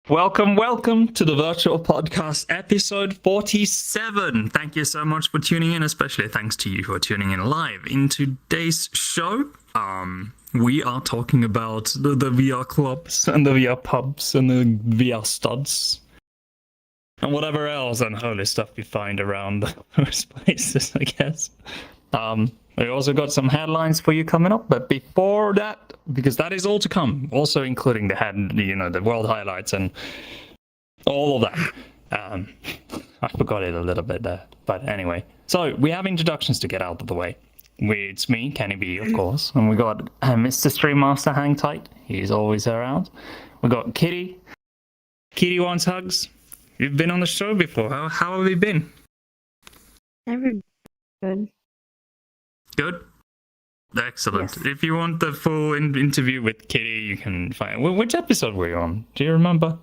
Welcome to the virtual podcast episode 47. Thank you so much for tuning in, especially thanks to you who are tuning in live. In today's show, we are talking about the VR clubs and the VR pubs and the VR studs and whatever else unholy stuff you find around those places, I guess. We also got some headlines for you coming up, but before that, because that is all to come, also including the world highlights and all of that. I forgot it a little bit there, but anyway. So we have introductions to get out of the way. It's me, KennyB, of course, and we got Mr. Stream Master Hang Tight. He's always around. We got Kitty. Kitty wants hugs. You've been on the show before. How have you been? Good. Good? Excellent. Yes. If you want the full interview with Kitty, you can find... Which episode were you on? Do you remember?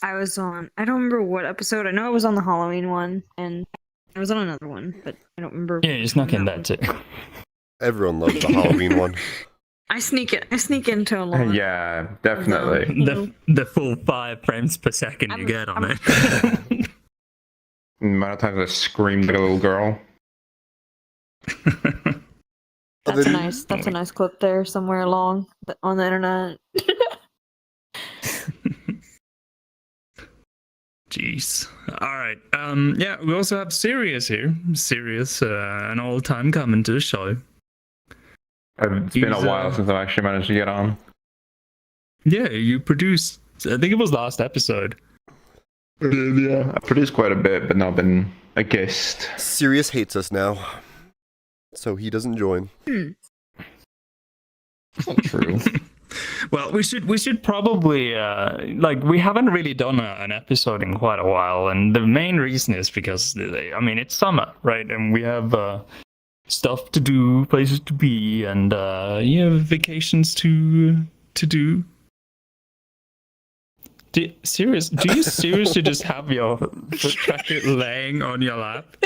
I don't remember what episode. I know I was on the Halloween one, and I was on another one, but I don't remember. Yeah, you snuck in that too. Everyone loves the Halloween one. I sneak into a lot. Yeah, definitely. The full 5 frames per second you get on it. The amount of times I screamed like a little girl. That's a nice clip there somewhere along on the internet. Jeez. Alright. Yeah, we also have Sirius here. Sirius, an old time coming to the show. It's been a while since I've actually managed to get on. Yeah, you produced, I think it was last episode. Yeah, I produced quite a bit, but not been a guest. Sirius hates us now, so he doesn't join. That's not true. Well, we should probably we haven't really done an episode in quite a while, and the main reason is because it's summer, right? And we have stuff to do, places to be, and vacations to do. Do you seriously just have your foot tracker laying on your lap?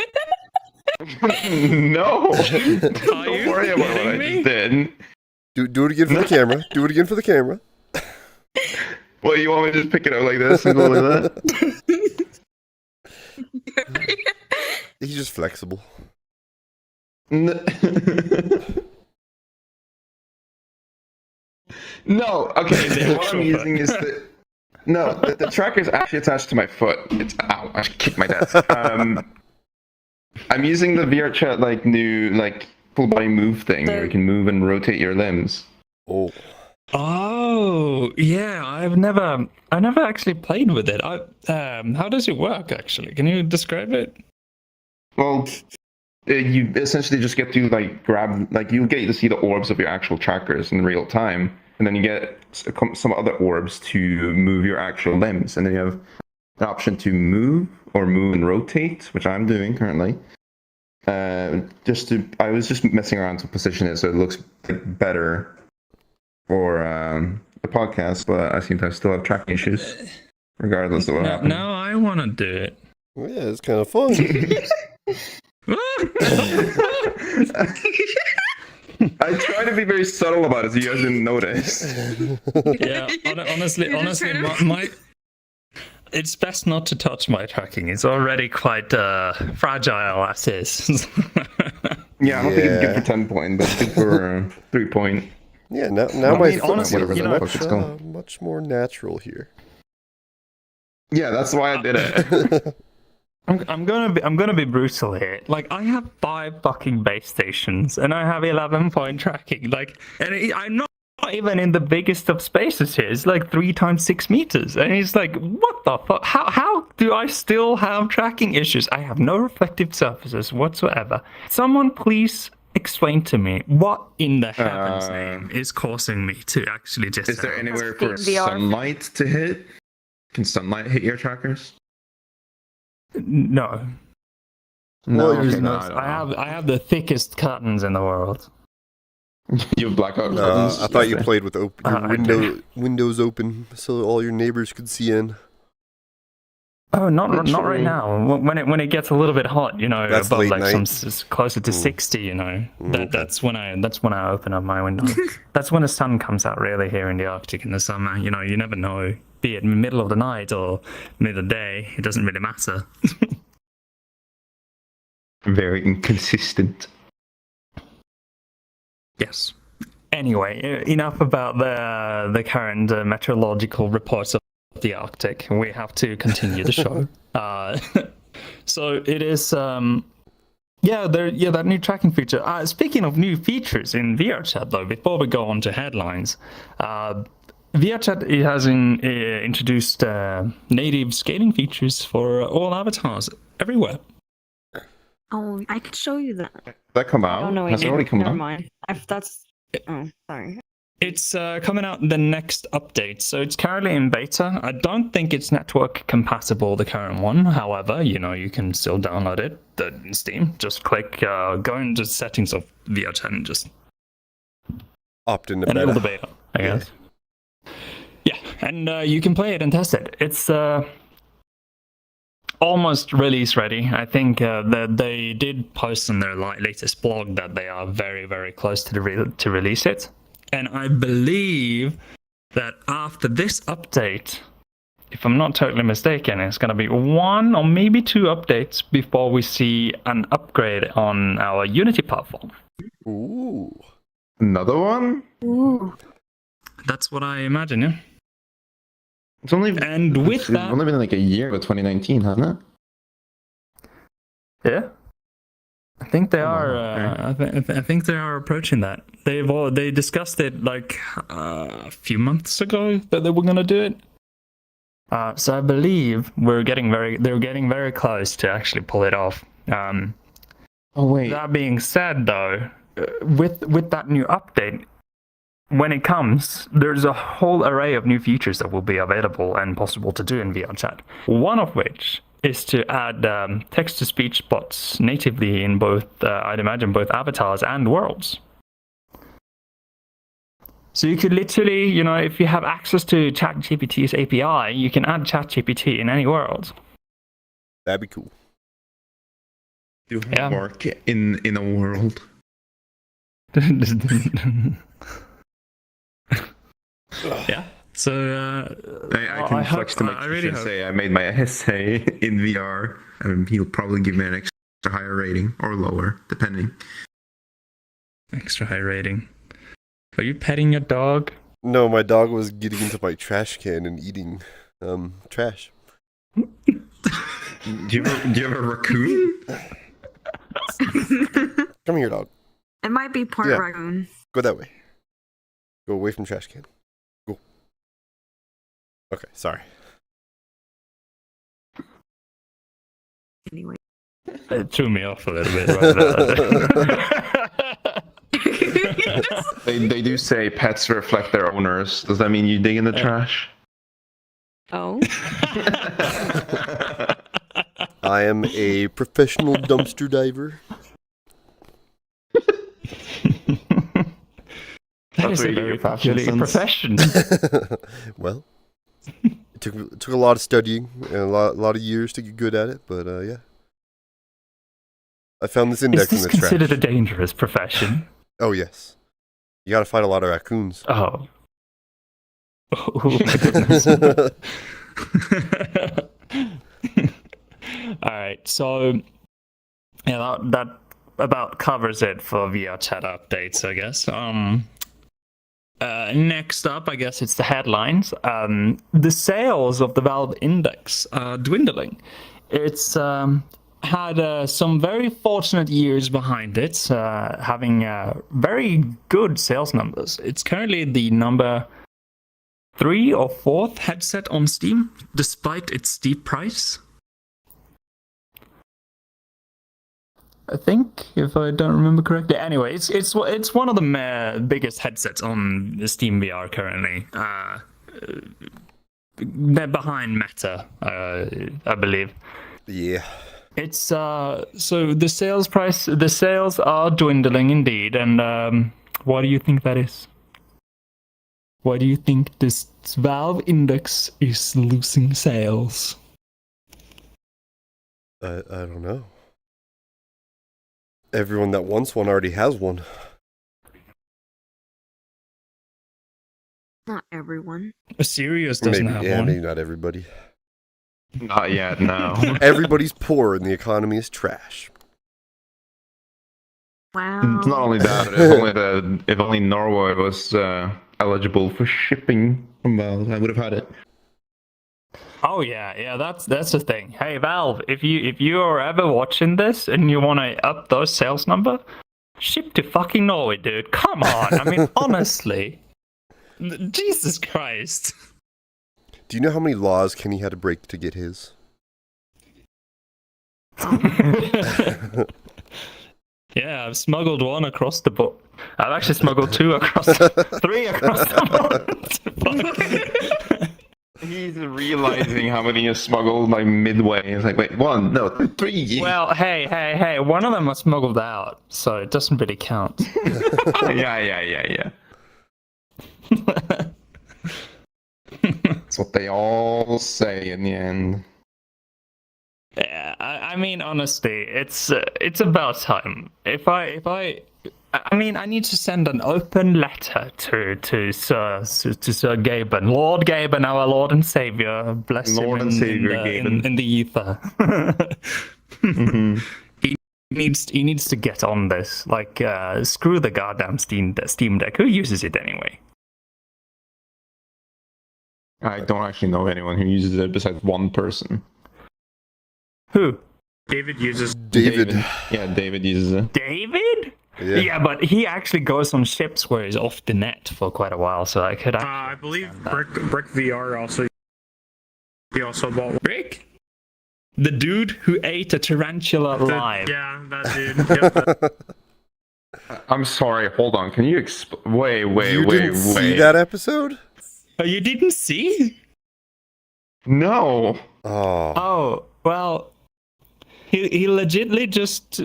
No! Are Don't you worry about what I kidding just did. Do it again for the camera. Do it again for the camera. Well, you want me to just pick it up like this and go like that? He's just flexible. No, okay, what I'm using is the tracker is actually attached to my foot. Ow, I should kick my desk. I'm using the VR chat new full body move thing where you can move and rotate your limbs. Oh, yeah. I never actually played with it. How does it work? Actually, can you describe it? Well, you essentially just get to grab you get to see the orbs of your actual trackers in real time, and then you get some other orbs to move your actual limbs, and then you have an option to move and rotate, which I'm doing currently. I was just messing around to position it so it looks better for the podcast, but I seem to still have tracking issues, regardless of what happens. Now I want to do it. Well, yeah, it's kind of fun. I try to be very subtle about it so you guys didn't notice. Yeah, honestly, it's best not to touch my tracking. It's already quite fragile as is. Yeah, I don't think it's good for 10 point, but good for 3 point. Yeah, now my foot honestly, is much more natural here. Yeah, that's why I did it. I'm gonna be brutal here. I have 5 fucking base stations and I have 11-point tracking. I'm not even in the biggest of spaces here. It's 3 times 6 meters, and it's what the fuck? How do I still have tracking issues? I have no reflective surfaces whatsoever. Someone please explain to me what in the heaven's name is causing me to actually just. Is there anywhere for sunlight to hit? Can sunlight hit your trackers? No. No, I have the thickest curtains in the world. You have blackout curtains? I thought you played with your windows open so all your neighbors could see in. Oh, not right now. When it gets a little bit hot, That's above late night. some closer to 60, Okay. that's when I open up my window. That's when the sun comes out really here in the Arctic in the summer. You never know be it in the middle of the night or middle of the day. It doesn't really matter. Very inconsistent. Yes. Anyway, enough about the current meteorological reports of the Arctic. We have to continue the show. So it is, that new tracking feature. Speaking of new features in VRChat, though, before we go on to headlines, VRChat has introduced native scaling features for all avatars everywhere. Oh, I could show you that. Did that come Oh out? no, wait, Has it already come never out? mind. Oh, sorry. It's coming out the next update, so it's currently in beta. I don't think it's network compatible, the current one. However, you can still download it in Steam. Just click, go into settings of VRChat and just Opt into enable beta. the beta, I guess. Yeah, and you can play it and test it. It's almost release ready. I think that they did post on their latest blog that they are very, very close to release it. And I believe that after this update, if I'm not totally mistaken, it's going to be 1 or maybe 2 updates before we see an upgrade on our Unity platform. Ooh. Another one? Ooh. That's what I imagine, yeah. It's only It's only been like a year with 2019, hasn't it? Yeah. I think they Oh, are. okay. I think they are approaching that. They discussed it like a few months ago that they were gonna do it. So I believe they're getting very close to actually pull it off. Oh wait. That being said, though, with that new update, when it comes, there's a whole array of new features that will be available and possible to do in VRChat. One of which is to add text-to-speech bots natively in both, I'd imagine, both avatars and worlds. So you could literally, if you have access to ChatGPT's API, you can add ChatGPT in any world. That'd be cool. Do Yeah. homework in a world. Yeah. So I can flex to make I really hope. say I made my essay in VR, and he'll probably give me an extra higher rating or lower, depending. Extra high rating. Are you petting your dog? No, my dog was getting into my trash can and eating trash. Do you have a raccoon? Come here, dog. It might be part Yeah. raccoon. Go that way. Go away from trash can. Go. Okay, sorry. Anyway. It threw me off a little bit. Right They do say pets reflect their owners. Does that mean you dig in the trash? Oh. I am a professional dumpster diver. That That's is a where you very get your passion peculiar sense. profession. Well, it took a lot of studying and a lot of years to get good at it, but yeah. I found this Is index in this the trash. considered a dangerous profession? Oh, yes. You gotta fight a lot of raccoons. Oh. Oh my goodness. Alright, so yeah, that about covers it for VRChat updates, I guess. Next up, I guess it's the headlines. The sales of the Valve Index are dwindling. It's had some very fortunate years behind it, having very good sales numbers. It's currently the number 3 or 4th headset on Steam, despite its steep price. I think, if I don't remember correctly. Anyway, it's one of the biggest headsets on the Steam VR currently. They're behind Meta, I believe. Yeah. It's so the sales are dwindling indeed, and why do you think that is? Why do you think this Valve Index is losing sales? I don't know. Everyone that wants one already has one. Not everyone. Sirius doesn't have one. maybe not everybody. Not yet, no. Everybody's poor and the economy is trash. Wow. It's not only that, but if only Norway was eligible for shipping from Valve, I would have had it. Oh yeah, that's the thing. Hey Valve, if you are ever watching this and you want to up those sales number, ship to fucking Norway, dude. Come on. I mean, honestly, Jesus Christ. Do you know how many laws Kenny had to break to get his? Yeah, I've smuggled one across the board. I've actually smuggled three across the board. He's realizing how many he smuggled like midway. He's like, wait, 1, no, 3. Well, hey, one of them was smuggled out, so it doesn't really count. yeah. That's what they all say in the end. Yeah, I mean, honestly, it's about time. If I mean, I need to send an open letter to Sir Gaben, Lord Gaben, our Lord and Savior, bless Lord him and Savior Gaben. in the ether. Mm-hmm. He needs to get on this. Like, screw the goddamn Steam Deck. Who uses it anyway? I don't actually know anyone who uses it besides one person. Who? David uses. David. Yeah, David uses it. David? Yeah. Yeah, but he actually goes on ships where he's off the net for quite a while, so I could. I believe Brick VR also. He also bought one. Rick? The dude who ate a tarantula live. Yeah, that dude. Yep. I'm sorry, hold on. Can you wait. You didn't see that episode? Oh, you didn't see? No. Oh. Oh, well, he legitly just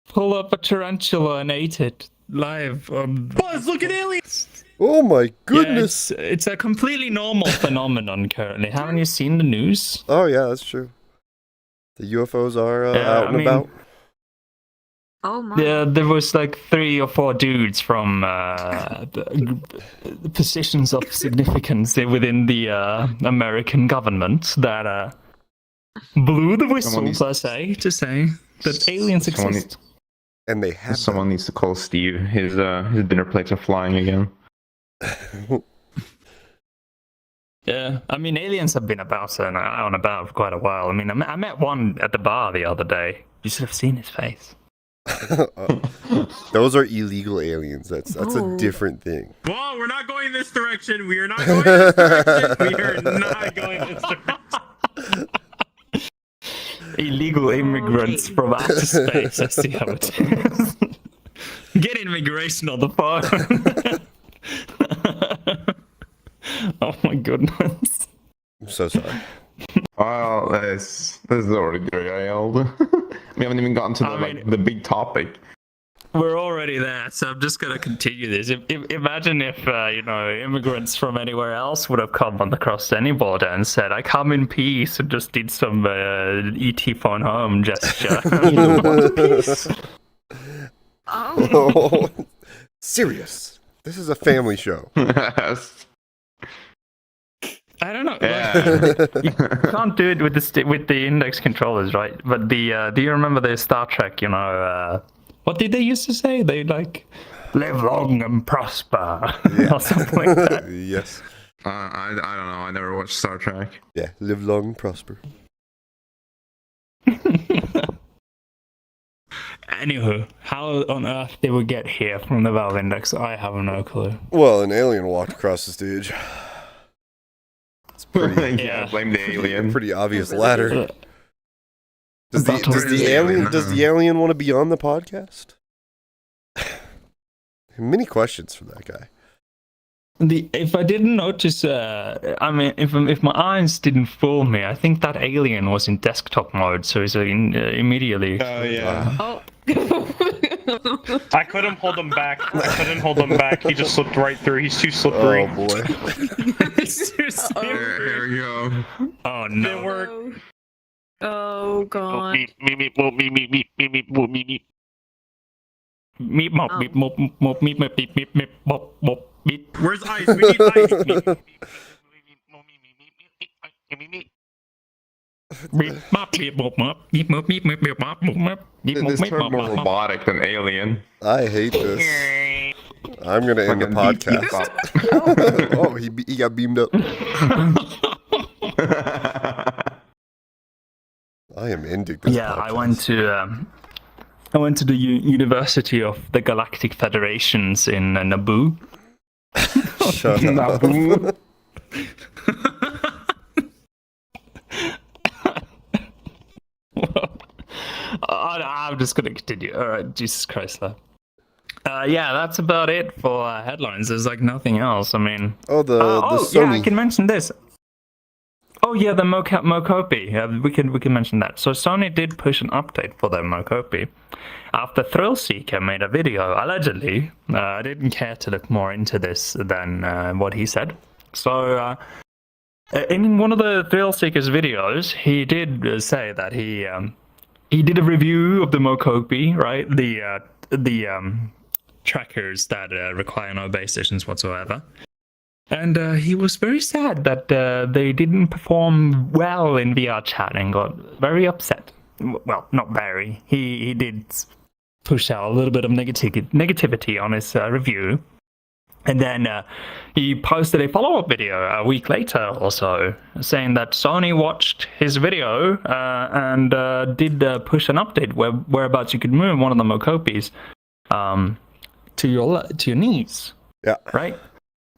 pulled up a tarantula and ate it live. Buzz, look at aliens! Oh my Yeah, goodness. it's a completely normal phenomenon currently. Haven't you seen the news? Oh yeah, that's true. The UFOs are Yeah, out and I mean- about. Oh my. Yeah, there was like 3 or 4 dudes from the positions of significance within the American government that blew the whistle, per se, to say that aliens Someone exist. And they have Someone needs to call Steve. His dinner plates are flying again. Yeah, I mean, aliens have been about and out and about for quite a while. I mean, I met one at the bar the other day. You should have seen his face. Those are illegal aliens. That's a Oh. different thing. Whoa, we're not going this direction. We are not going this direction. We are not going this direction. Illegal immigrants Okay. from outer space. I see how it is. Get immigration on the phone. Oh my goodness. I'm so sorry. Well, this is already derailed. We haven't even gotten to the big topic. We're already there, so I'm just gonna continue this. Imagine if immigrants from anywhere else would have come across any border and said, "I come in peace," and just did some ET phone home gesture. Oh. Serious. This is a family show. Yes. I don't know. Yeah. You can't do it with the index controllers, right? But do you remember the Star Trek? What did they used to say? They live long and prosper, or something like that. Yes. I don't know. I never watched Star Trek. Yeah. Live long and prosper. Anywho, how on earth they would get here from the Valve Index, I have no clue. Well, an alien walked across the stage. It's pretty, Yeah, blame the alien. pretty obvious ladder. Does About to the alien want to be on the podcast? Many questions from that guy. If I didn't notice, if my eyes didn't fool me, I think that alien was in desktop mode, so he's immediately. Oh yeah. Oh. I couldn't hold him back. He just slipped right through. He's too slippery. Oh boy. There we go. Oh Didn't no! work. Oh god. Meep mop meep mop mop meep mop meep meep meep mop mop meat. Where's ice? We need ice. This turned more robotic than alien. I hate this. I'm gonna end the podcast. Oh, he got beamed up. I am ending this Yeah, podcast. I went to the University of the Galactic Federations in Naboo. Shut up. I'm just gonna continue. All right, Jesus Christ, though. Yeah, that's about it for headlines. There's like nothing else. I mean, Oh, the yeah, Sony. I can mention this. Oh yeah, the Mokopi. We can mention that. So Sony did push an update for their Mokopi after Thrillseeker made a video. Allegedly, I didn't care to look more into this than what he said. So in one of the Thrillseeker's videos, he did say that he did a review of the Mokopi, right? The trackers that require no base stations whatsoever. And he was very sad that they didn't perform well in VR chat and got very upset. Well, not very. He did push out a little bit of negativity on his review. And then he posted a follow-up video a week later or so, saying that Sony watched his video and did push an update whereabouts you could move one of the Mokopis to your knees. Yeah. Right?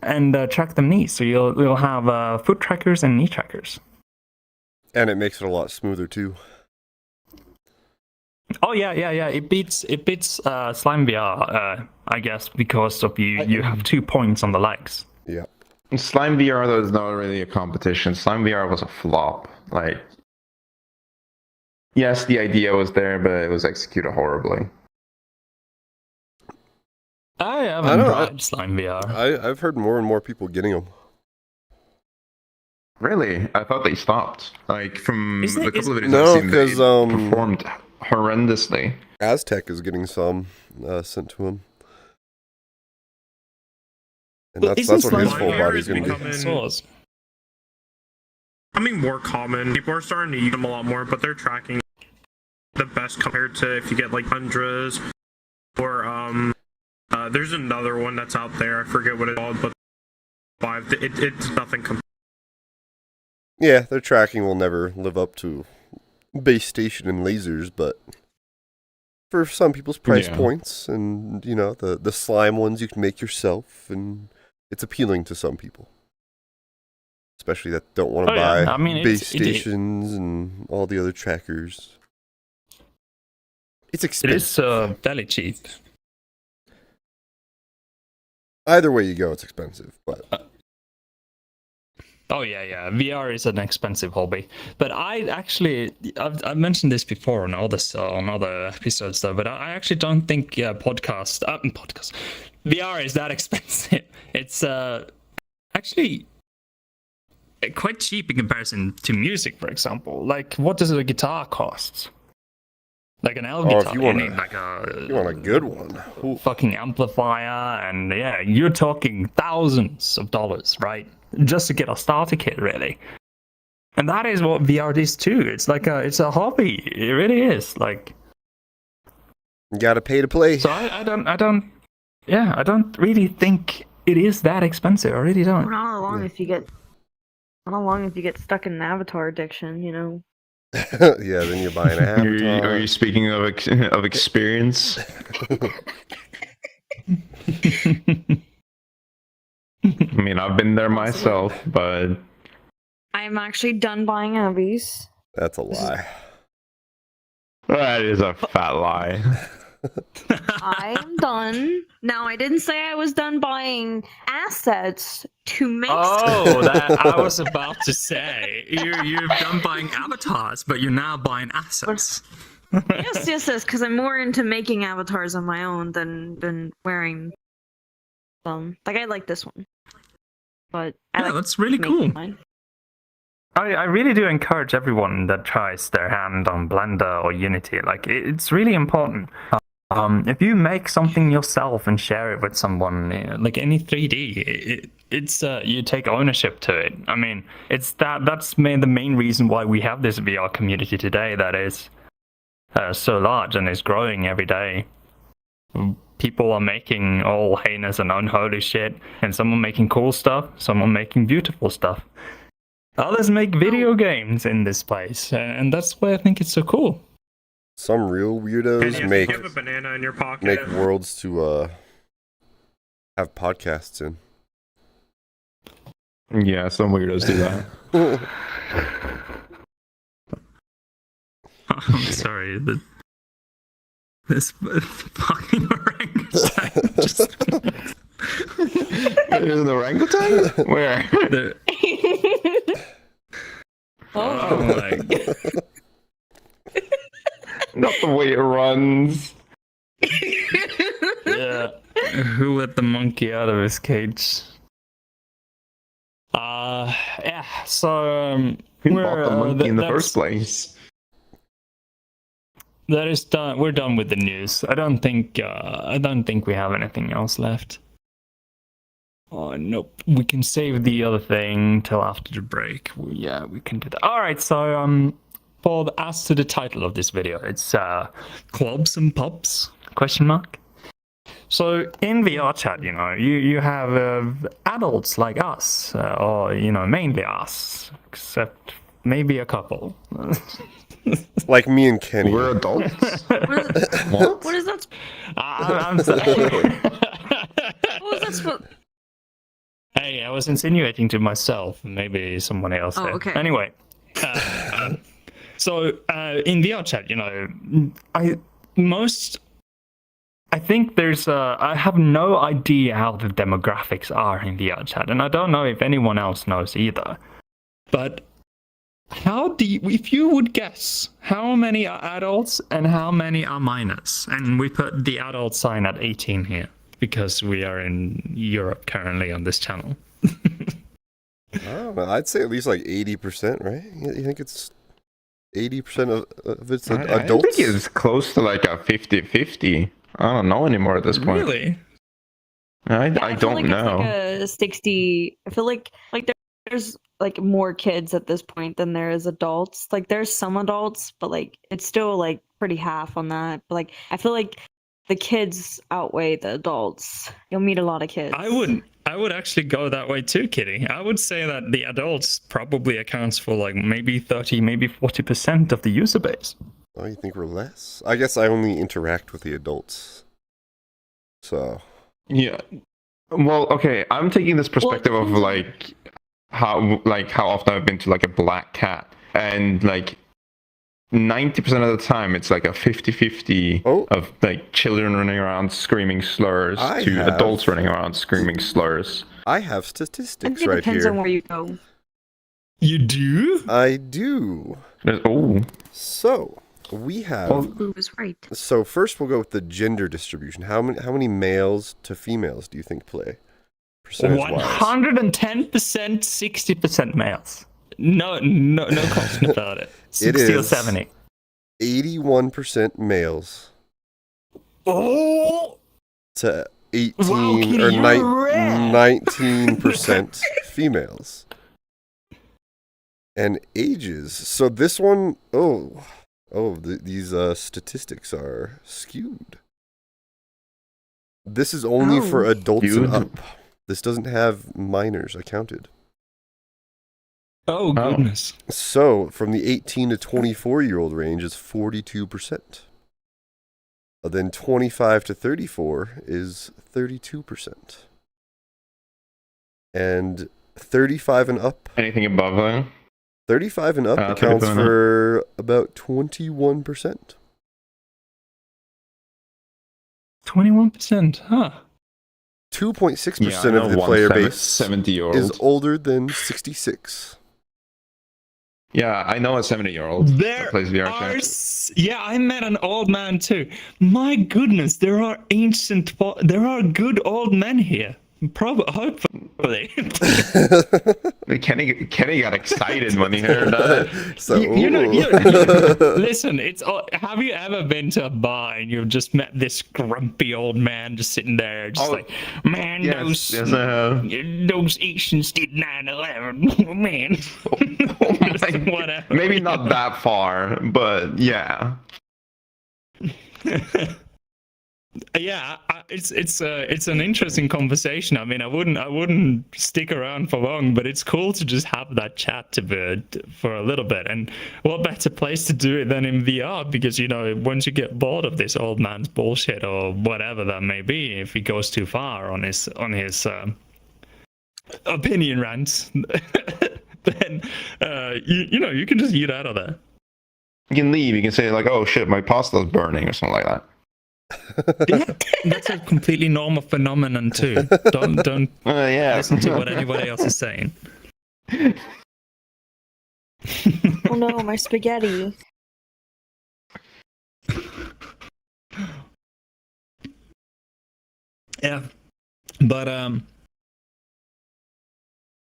And track them knees. So you'll have foot trackers and knee trackers. And it makes it a lot smoother too. Oh yeah. It beats Slime VR, I guess, because of you have 2 points on the legs. Yeah. Slime VR though is not really a competition. Slime VR was a flop. Like, yes, the idea was there, but it was executed horribly. I haven't tried Slime VR. I've heard more and more people getting them. Really? I thought they stopped. Like, from the couple of videos No, I've seen, they 'cause, performed horrendously. Aztec is getting some sent to him. And Well, that's isn't what his Slime full VR body's going to be. Becoming more common. People are starting to use them a lot more, but they're tracking the best compared to if you get like Hundras or there's another one that's out there. I forget what it's called, but it's nothing. Yeah, their tracking will never live up to base station and lasers, but for some people's price points and, you know, the slime ones you can make yourself, and it's appealing to some people. Especially that don't want to buy base stations and all the other trackers. It's expensive. It is fairly cheap. Either way you go, it's expensive, but... Oh yeah. VR is an expensive hobby, but I've mentioned this before on other episodes though. But I actually don't think podcast VR is that expensive. It's actually quite cheap in comparison to music, for example. Like, what does a guitar cost? Like an L guitar, if you want need like you want a good one. Ooh. Fucking amplifier, and yeah, you're talking thousands of dollars, right? Just to get a starter kit, really. And that is what VR is too. It's like it's a hobby. It really is. Like, You gotta pay to play. so I don't really think it is that expensive. I really don't. Not long if you get stuck in an avatar addiction, you know. Yeah, then you're buying an avatar. Are you speaking of experience? I mean, I've been there myself, but I'm actually done buying Abby's. That's a lie. that is a fat lie. I'm done. Now, I didn't say I was done buying assets to make Oh, that I was about to say. You've done buying avatars, but you're now buying assets. Yes, because I'm more into making avatars on my own than wearing them. Like, I like this one. But I like that's really making cool. mine. I really do encourage everyone that tries their hand on Blender or Unity. Like, it's really important. if you make something yourself and share it with someone, like any 3D, it's you take ownership to it. I mean, that's the main reason why we have this VR community today that is so large and is growing every day. People are making all heinous and unholy shit, and some are making cool stuff, some are making beautiful stuff. Others make video games in this place, and that's why I think it's so cool. Some real weirdos And make you have a banana in your pocket. make worlds to have podcasts in. Yeah, some weirdos do that. I'm sorry, this fucking orangutan just... There's an orangutan? Where? Oh my god. Not the way it runs. Yeah. Who let the monkey out of his cage? Yeah, so Who bought the monkey in the first place? That is done. We're done with the news. I don't think we have anything else left. Oh nope. We can save the other thing till after the break. Yeah, we can do that. All right. So as to the title of this video, it's clubs and pubs ? So in VR chat, you have adults like us, or mainly us, except maybe a couple. Like me and Kenny. We're adults. What? What is that? I'm sorry. What was that supposed? Hey, I was insinuating to myself, maybe someone else. Oh, there. okay. Anyway, so in VR chat, I think there's I have no idea how the demographics are in VR chat, and I don't know if anyone else knows either. But if you would guess, how many are adults and how many are minors? And we put the adult sign at 18 here because we are in Europe currently on this channel. I don't know. I'd say at least like 80%, right? You think it's 80% of it's adults? I think it's close to like a 50-50. I don't know anymore at this point. Really? I feel don't like know. It's like a 60. I feel like there's like more kids at this point than there is adults. Like there's some adults, but like it's still like pretty half on that. But like I feel like the kids outweigh the adults. You'll meet a lot of kids. I would actually go that way too, Kitty. I would say that the adults probably accounts for like maybe 30, maybe 40% of the user base. Oh, you think we're less? I guess I only interact with the adults. So. Yeah. Well, okay. I'm taking this perspective of like how often I've been to like a black cat, and like 90% of the time it's like a 50-50 of like children running around screaming slurs to adults running around screaming slurs. I have statistics it right depends here. on where you go. You do? I do. So we have. Who was right? So first we'll go with the gender distribution. How many males to females do you think play? 110%, 60% males. No question about it. 60 or 70. 81% males. Oh! To 18 Wow, Kitty, or you're rare. 19% females. And ages. So this one, these statistics are skewed. This is only for adults and up. This doesn't have minors accounted. Oh, goodness. So, from the 18 to 24-year-old range is 42%. Then 25 to 34 is 32%. And 35 and up... Anything above that? 35 and up accounts for about 21%. 21%, huh? 2.6% of the player base 70-year-old is older than 66. Yeah, I know a 70-year-old that plays VR chat. Yeah, I met an old man too. My goodness, there are good old men here. Probably, hopefully. Kenny got excited when he heard that. So, Listen, have you ever been to a bar and you've just met this grumpy old man just sitting there, just like, man, yes, those Asians did 9/11, man. Whatever. Maybe not that far, but yeah. Yeah, it's an interesting conversation. I mean, I wouldn't stick around for long, but it's cool to just have that chat for a little bit. And what better place to do it than in VR? Because once you get bored of this old man's bullshit or whatever that may be, if he goes too far on his opinion rants, then you can just eat out of there. You can leave. You can say like, "Oh shit, my pasta's burning" or something like that. Yeah, that's a completely normal phenomenon too. Don't listen to what anybody else is saying. Oh no, my spaghetti. Yeah, but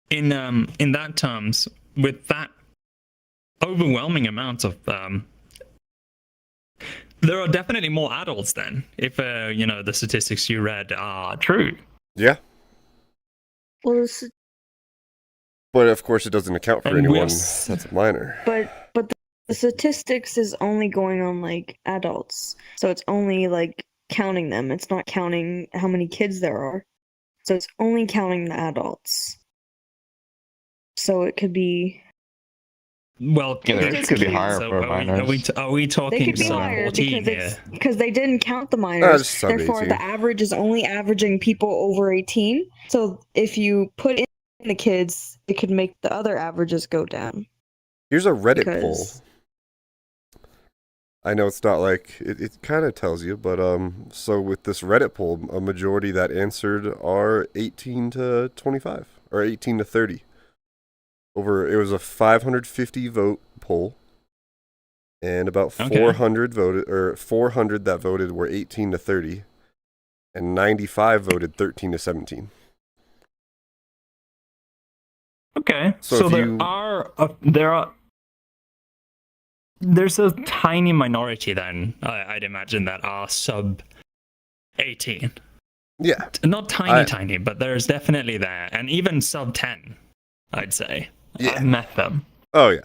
in that terms, with that overwhelming amount of there are definitely more adults then, if the statistics you read are true. Yeah. Well, But of course, it doesn't account for And anyone we're that's a minor. but the statistics is only going on like adults, so it's only like counting them. It's not counting how many kids there are, so it's only counting the adults. So it could be. Well, it could be higher for minors. Are we They talking could be sub higher 14 here? because they didn't count the minors. just sub Therefore, 18. the average is only averaging people over 18. So if you put in the kids, it could make the other averages go down. Here's a Reddit poll. Because I know it's not like it kind of tells you, but so with this Reddit poll, a majority that answered are 18 to 25 or 18 to 30. It was a 550 vote poll, and about 400 voted, or 400 that voted were 18 to 30, and 95 voted 13 to 17. Okay, So there's a tiny minority then, I'd imagine, that are sub 18. Yeah. Not tiny, but there's definitely there, and even sub 10, I'd say. Yeah. I've met them. Oh yeah,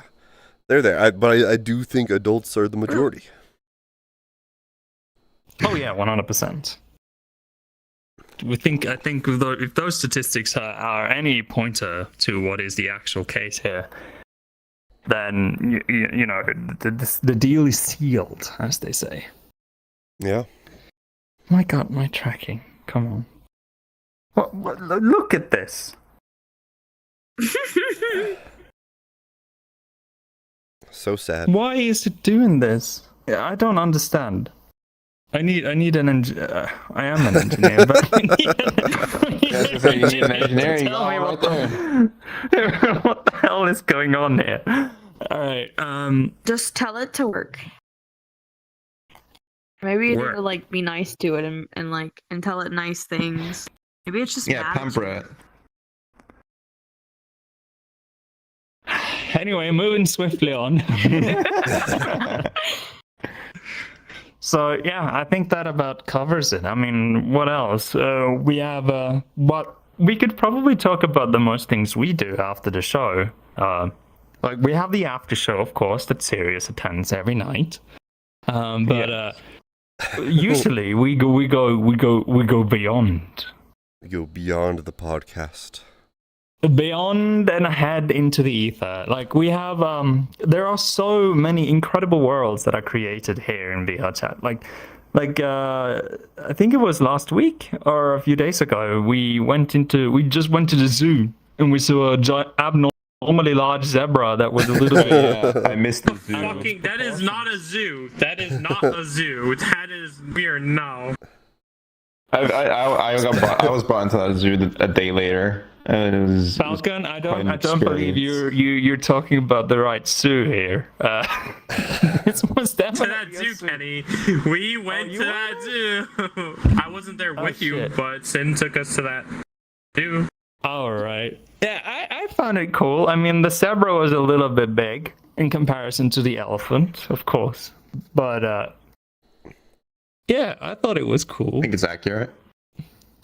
they're there. But I do think adults are the majority. Oh yeah, 100%. I think if those statistics are any pointer to what is the actual case here, then the deal is sealed, as they say. Yeah. My God, my tracking. Come on. What, look at this. So sad. Why is it doing this? I don't understand. I am an engineer, but you need an engineer. You Tell me got right there. what the hell is going on here? All right. just tell it to work. Maybe you need Work. to like be nice to it and tell it nice things. Maybe it's just Pamper it. Anyway, moving swiftly on. So yeah, I think that about covers it. I mean, what else? We have we could probably talk about the most things we do after the show. Like we have the after show, of course, that Sirius attends every night. Usually we go beyond. We go beyond the podcast. Beyond and ahead into the ether. Like we have there are so many incredible worlds that are created here in VR Chat. Like I think it was last week or a few days ago, we just went to the zoo and we saw a abnormally large zebra that was a little bit I missed the zoo. That is not a zoo. That is not a zoo. That is weird. No. I was brought into that zoo a day later, and it was Falcon. I don't quite an believe you're talking about the right zoo here. It was To that definitely zoo, Kenny. We went to that zoo. I wasn't there with you, shit. but Sin took us to that. do. All right. Yeah, I found it cool. I mean, the zebra was a little bit big in comparison to the elephant, of course. But, yeah, I thought it was cool. I think it's accurate.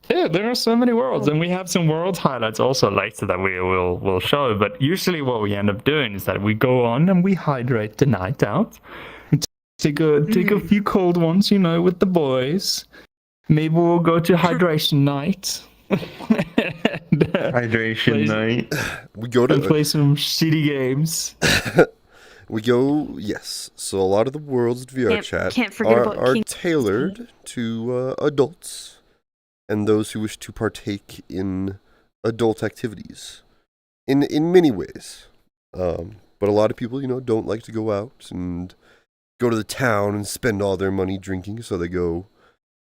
Yeah, there are so many worlds, and we have some world highlights also later that we'll show. But usually, what we end up doing is that we go on and we hydrate the night out. Take a few cold ones, with the boys. Maybe we'll go to hydration night. Hydration night. We go to play some shitty games. Yes. So a lot of the world's VR chat can't forget about are King- tailored to adults and those who wish to partake in adult activities in many ways. But a lot of people, don't like to go out and go to the town and spend all their money drinking, so they go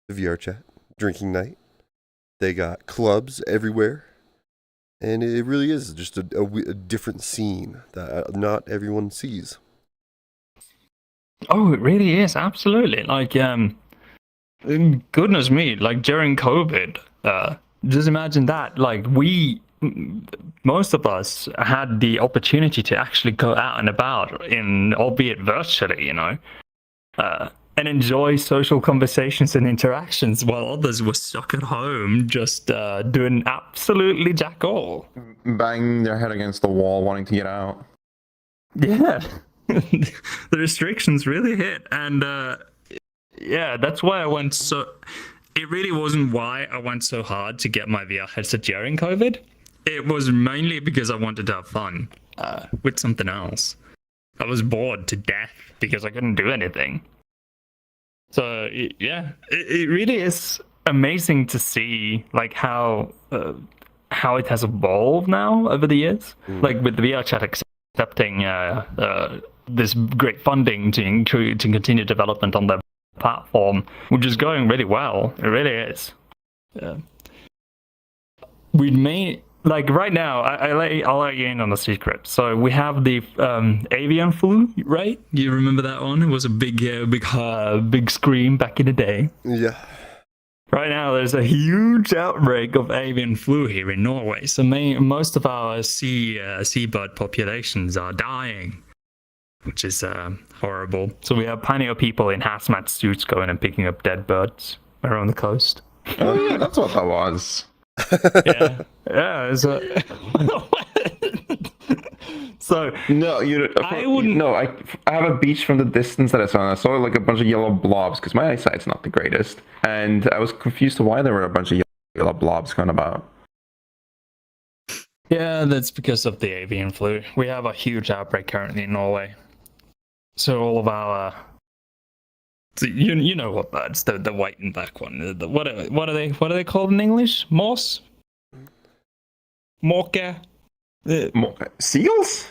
to VR chat, drinking night. They got clubs everywhere. And it really is just a different scene that not everyone sees. Oh, it really is, absolutely. Like, goodness me, like during COVID, just imagine that. Like, most of us had the opportunity to actually go out and about, albeit virtually, and enjoy social conversations and interactions, while others were stuck at home just doing absolutely jack all. Banging their head against the wall, wanting to get out. Yeah. The restrictions really hit, and yeah, that's why I went so. It really wasn't why I went so hard to get my VR headset during COVID. It was mainly because I wanted to have fun with something else. I was bored to death because I couldn't do anything. So yeah, it really is amazing to see like how it has evolved now over the years. Like with the VR chat accepting this great funding to continue development on their platform, which is going really well. It really is. Yeah. We may like right now. I'll let you in on a secret. So we have the avian flu, right? You remember that one? It was a big scream back in the day. Yeah. Right now, there's a huge outbreak of avian flu here in Norway. So most of our seabird populations are dying, which is horrible. So we have plenty of people in hazmat suits going and picking up dead birds around the coast. Oh yeah, that's what that was. Yeah. So no, I wouldn't. No, I have a beach from the distance that I saw. And I saw like a bunch of yellow blobs because my eyesight's not the greatest, and I was confused to why there were a bunch of yellow blobs going about. Yeah, that's because of the avian flu. We have a huge outbreak currently in Norway. So all of our, you know what birds? The white and black one. What are they called in English? Morse? Morka? Seagulls?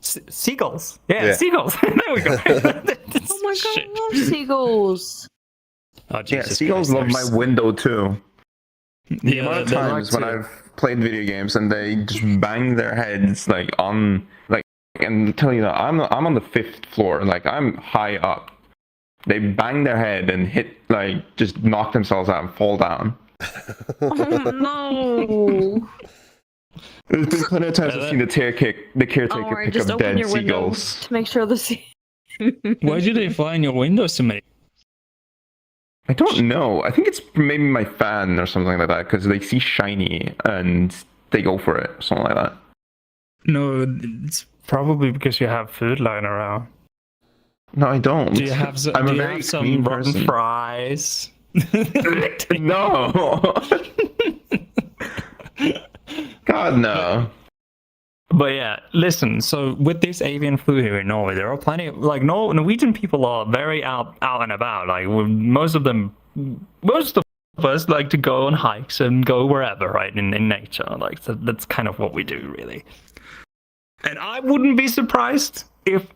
Seagulls. Yeah, seagulls. There we go. Oh my god, I love seagulls. Oh, Yeah, seagulls love my window too. The amount of times when I've played video games and they just bang their heads and tell you that I'm on the 5th floor, like I'm high up. They bang their head and hit, just knock themselves out and fall down. Oh no! There's been plenty of times I've seen the caretaker pick up dead seagulls. To make sure the Why do they fly in your windows so many? I don't know. I think it's maybe my fan or something like that, because they see shiny and they go for it, something like that. No, it's probably because you have food lying around. No, I don't. Do you have some, I'm a very clean rotten person. Fries? No. God, no. But yeah, listen, so with this avian flu here in Norway, there are plenty of, Norwegian people are very out and about. Like, most of us like to go on hikes and go wherever, right, in nature. Like, so that's kind of what we do, really. And I wouldn't be surprised if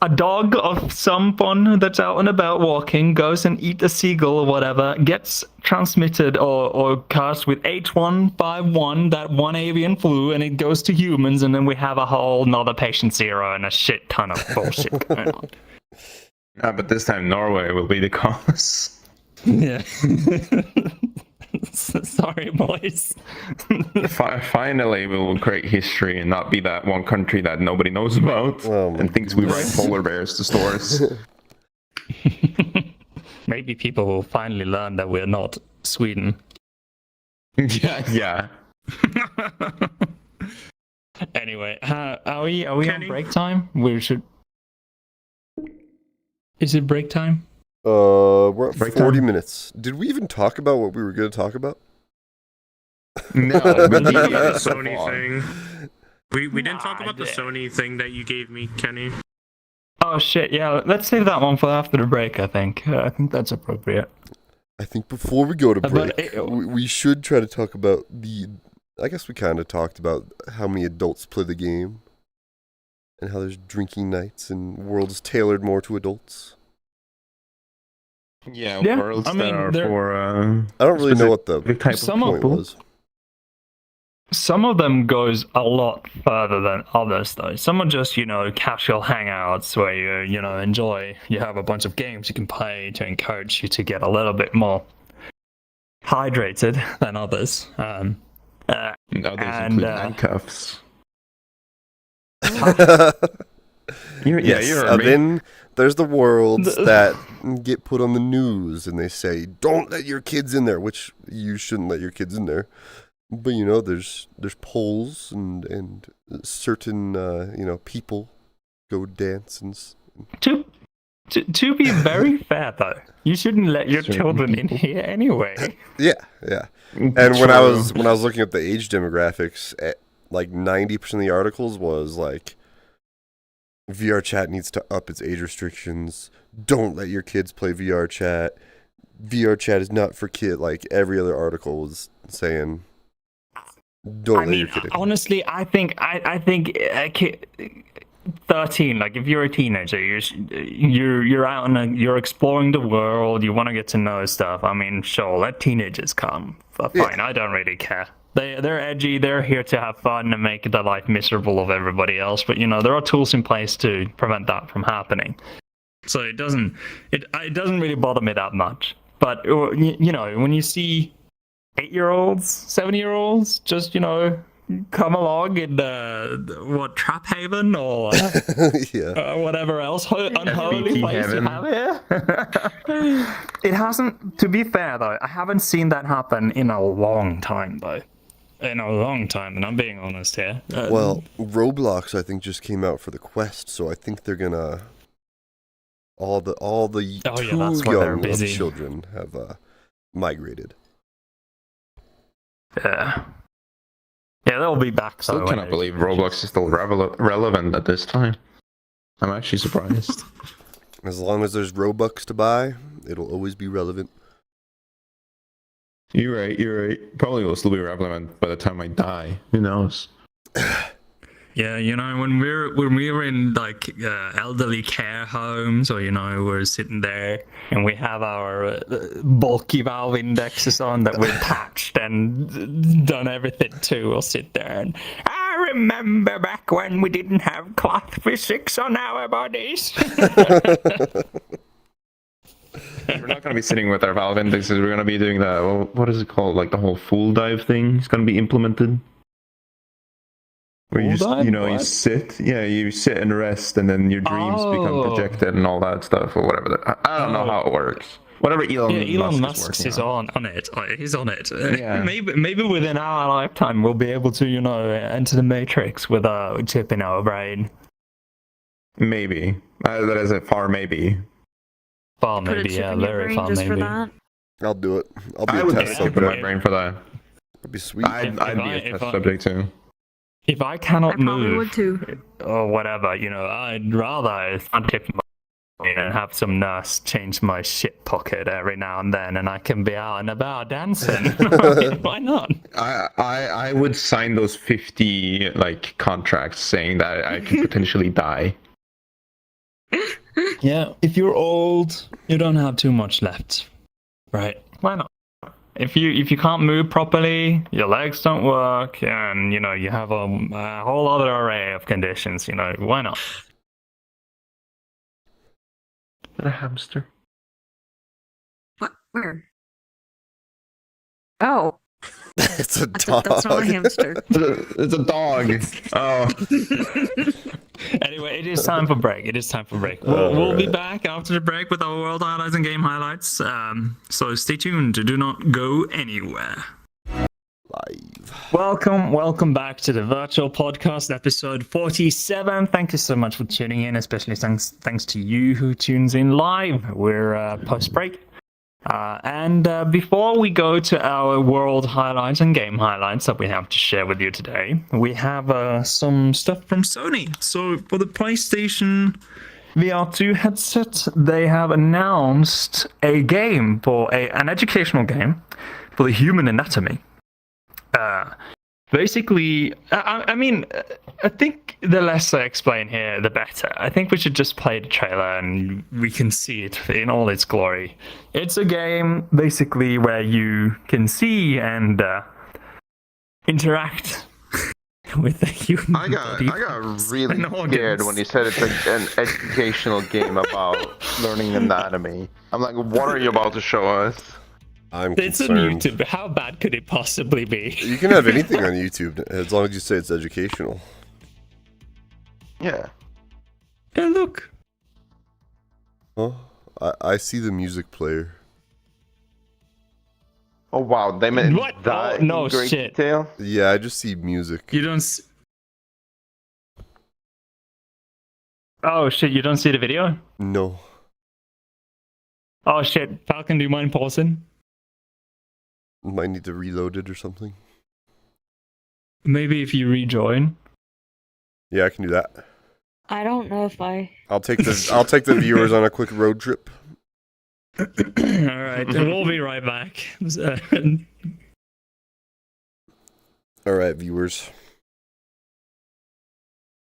a dog of someone that's out and about walking goes and eat a seagull or whatever, gets transmitted or cursed with H1N1, that one avian flu, and it goes to humans, and then we have a whole nother patient zero and a shit ton of bullshit going on. But this time Norway will be the cause. Yeah. Sorry, boys. Finally, we will create history and not be that one country that nobody knows about Oh my and thinks we ride goodness. polar bears to stores. Maybe people will finally learn that we're not Sweden. Yeah. Anyway, are we on Kenny? break time? We should. Is it break time? We're at Break 40 time? minutes. Did we even talk about what we were going to talk about? No, We we did did the it so Sony far. thing. We didn't talk about the Nah, Sony thing that you gave me, Kenny. Oh shit! Yeah, let's save that one for after the break. I think. I think that's appropriate. I think before we go to But break, we should try to talk about I guess we kind of talked about how many adults play the game and how there's drinking nights and worlds tailored more to adults. Yeah, Yeah, worlds I mean, that are they're- for I don't really know what the specific type Some of of point people. was. Some of them goes a lot further than others, though. Some are just, casual hangouts where you enjoy. You have a bunch of games you can play to encourage you to get a little bit more hydrated than others. And others And, include handcuffs. Yes, You're a then there's the worlds that get put on the news and they say, don't let your kids in there, which you shouldn't let your kids in there. But, there's polls and certain, people go dance and... To be very fair, though, you shouldn't let your Certain children in people. here anyway. Yeah. And when I was looking at the age demographics, like 90% of the articles was like, VR chat needs to up its age restrictions. Don't let your kids play VR chat. VR chat is not for kids. Like every other article was saying, don't let your kid in. Honestly, I think a kid, 13. Like if you're a teenager, you're out and you're exploring the world. You want to get to know stuff. I mean, sure, let teenagers come. Fine, I don't really care. They're edgy. They're here to have fun and make the life miserable of everybody else. But there are tools in place to prevent that from happening. So it doesn't really bother me that much. But when you see 8-year-olds, 7-year-olds, just come along in Trap Haven or Yeah. whatever else unholy FBT place heaven. you have here. It hasn't. To be fair though, I haven't seen that happen in a long time though. In a long time, and I'm being honest here. Well, Roblox, I think, just came out for the Quest, so I think they're gonna... All the too that's why they're young of busy. children have migrated. Yeah, they'll be back. Still though, cannot when believe they- Roblox is still relevant at this time. I'm actually surprised. As long as there's Robux to buy, it'll always be relevant. You're right. Probably will still be relevant by the time I die. Who knows? Yeah, when we're in like elderly care homes, or we're sitting there and we have our bulky valve indexes on that we've patched and done everything to, we'll sit there and I remember back when we didn't have cloth physics on our bodies. We're not going to be sitting with our valve indexes. We're going to be doing what is it called? Like the whole full dive thing is going to be implemented. Where you Full just, dive? you What? you sit and rest, and then your dreams become projected and all that stuff, or whatever. I don't know how it works. Whatever Elon Musk is on it. He's on it. Yeah. Maybe within our lifetime we'll be able to, enter the Matrix with a chip in our brain. Maybe. That is a far maybe. Far Put a maybe, chip yeah, in your very brain far just maybe. for that. I'll do it. I'll be I a would test get a chip in subject. my brain for that. That'd be sweet. I'd be a test I- subject too. If I cannot I probably move would too. or whatever, I'd rather tip my and have some nurse change my shit pocket every now and then, and I can be out and about dancing. Why not? I would sign those 50 contracts saying that I could potentially die. Yeah, if you're old, you don't have too much left, right? Why not? If you can't move properly, your legs don't work, and you have a whole other array of conditions, why not? A hamster. What? Where? Oh, It's a That's dog. not a hamster. It's a dog. Oh. Anyway, it is time for break. We'll be Alright. back after the break with our world highlights and game highlights. So stay tuned. Do not go anywhere. Live. Welcome back to the virtual podcast, episode 47. Thank you so much for tuning in, especially thanks to you who tunes in live. We're post break. And before we go to our world highlights and game highlights that we have to share with you today, we have some stuff from Sony. So for the PlayStation VR2 headset, they have announced a game an educational game for the human anatomy. Basically, I think the less I explain here, the better. I think we should just play the trailer and we can see it in all its glory. It's a game, basically, where you can see and interact with the human body. I got really And organs. scared when you said it's an educational game about learning anatomy. I'm like, what are you about to show us? I'm It's on concerned. YouTube. How bad could it possibly be? You can have anything on YouTube as long as you say it's educational. Yeah. Yeah, look. Oh, I see the music player. Oh wow, they made What? that Oh, no in great shit. detail. Yeah, I just see music. You don't. Oh shit! You don't see the video? No. Oh shit! Falcon, do you mind pausing? Might need to reload it or something. Maybe if you rejoin. Yeah, I can do that. I don't know if I. I'll take the viewers on a quick road trip. All right, we'll be right back. All right, viewers.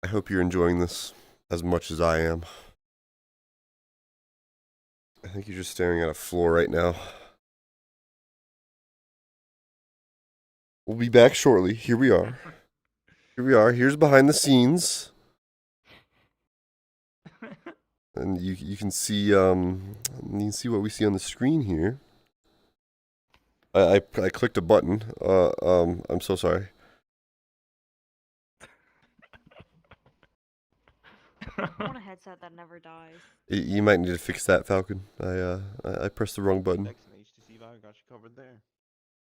I hope you're enjoying this as much as I am. I think you're just staring at a floor right now. We'll be back shortly. Here we are. Here's behind the scenes. And you can see what we see on the screen here. I clicked a button. I'm so sorry. I want a headset that never dies. You might need to fix that, Falcon. I pressed the wrong button.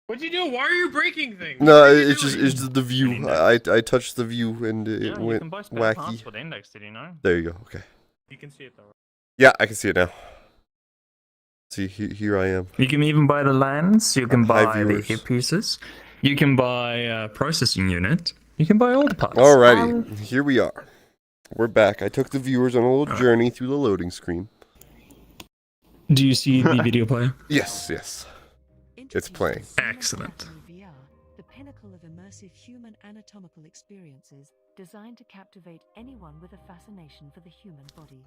What'd you do? Why are you breaking things? No, What are you it's doing? just the view. I touched the view and it went wacky. With index, did you know? There you go. Okay. You can see it though. Yeah, I can see it now. See, here I am. You can even buy the lens. You can Hi, buy the viewers. earpieces. You can buy a processing unit. You can buy all the parts. Alrighty, here we are. We're back. I took the viewers on a little journey through the loading screen. Do you see the video player? Yes. It's playing. Excellent. VR, the pinnacle of immersive human anatomical experiences designed to captivate anyone with a fascination for the human body.